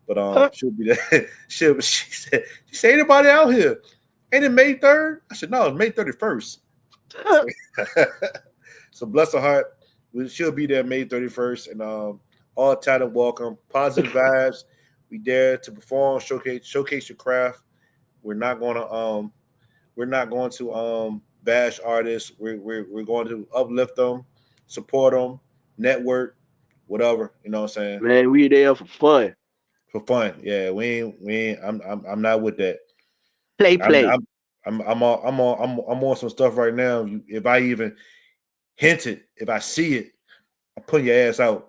but she'll be there. She said, anybody out here? Ain't it May 3rd? I said, no, it's May 31st. So bless her heart. She'll be there May 31st, and all talent, welcome. Positive vibes. We there to perform, showcase your craft. We're not going to bash artists. We're going to uplift them, support them, network, whatever. You know what I'm saying? Man, we there for fun. For fun, yeah. We ain't. I'm not with that. Play. I'm on some stuff right now. If I even hint it, if I see it, I'm putting your ass out.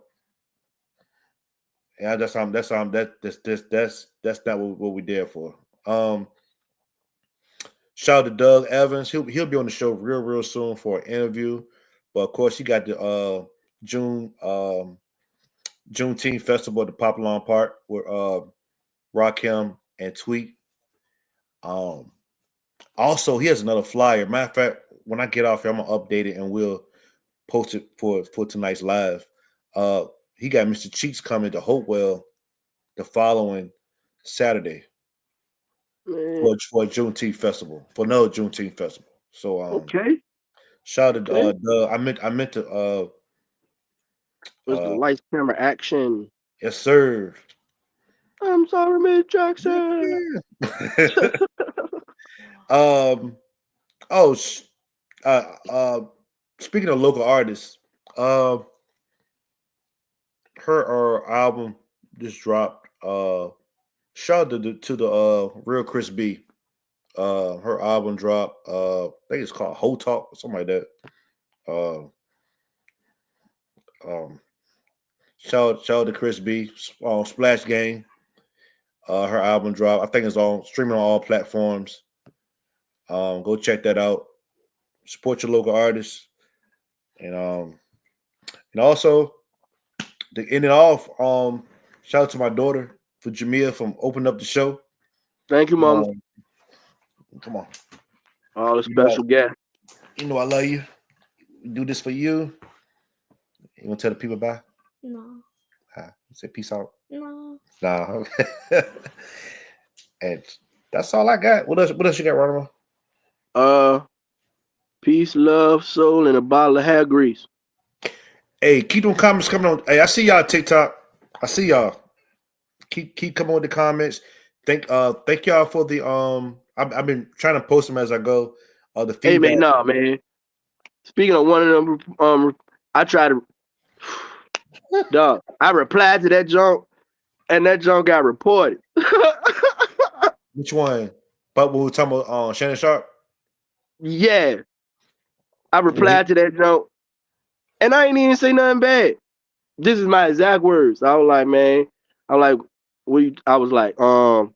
And that's not what we're there for. Shout out to Doug Evans. He'll be on the show real soon for an interview. But of course, he got the Juneteenth festival at the Poplar Park with Rakim and Tweet. Also, he has another flyer. Matter of fact, when I get off here, I'm gonna update it and we'll post it for tonight's live. He got Mr. Cheeks coming to Hopewell the following Saturday for a Juneteenth festival, for another Juneteenth festival. So okay. Shout out to Doug. I meant to was the lights, camera, action. Yes, sir. I'm sorry, Miss Jackson. Speaking of local artists, her album just dropped. Shout out to the Real Chris B. Her album dropped. I think it's called Ho Talk or something like that. Shout out to Chris B. Splash Gang. Her album dropped. I think it's on streaming on all platforms. Go check that out. Support your local artists, and also to end it off. Shout out to my daughter for Jamia from opening up the show. Thank you, Mama. Come on. All the special guests. You know I love you. We do this for you. You want to tell the people bye? No. Say peace out. No. Nah. And that's all I got. What else you got, Ronald? Peace, love, soul, and a bottle of hair grease. Hey, keep them comments coming on. Hey, I see y'all TikTok. I see y'all. Keep coming with the comments. Thank y'all for the I've been trying to post them as I go. The feedback. Hey man, nah, man. Speaking of one of them, I try to dog. I replied to that junk, and that junk got reported. Which one? But we were talking about Shannon Sharp. Yeah, I replied to that junk, and I ain't even say nothing bad. This is my exact words. I was like, man, I was like, won't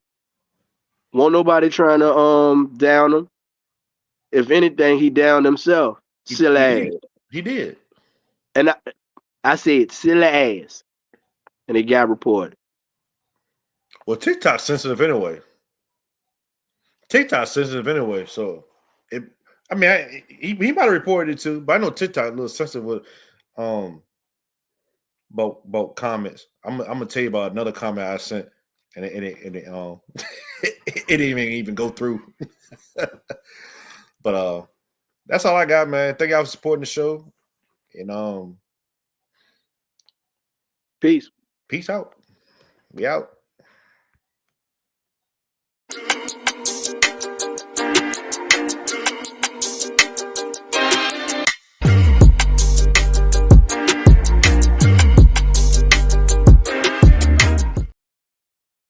nobody trying to down him. If anything, he downed himself. Silly ass. He did. And I said silly ass. And it got reported. Well, TikTok's sensitive anyway. So he might have reported it too, but I know TikTok a little sensitive with about comments. I'm gonna tell you about another comment I sent, and it didn't even go through. But that's all I got, man. Thank y'all for supporting the show, and Peace. Peace out. We out.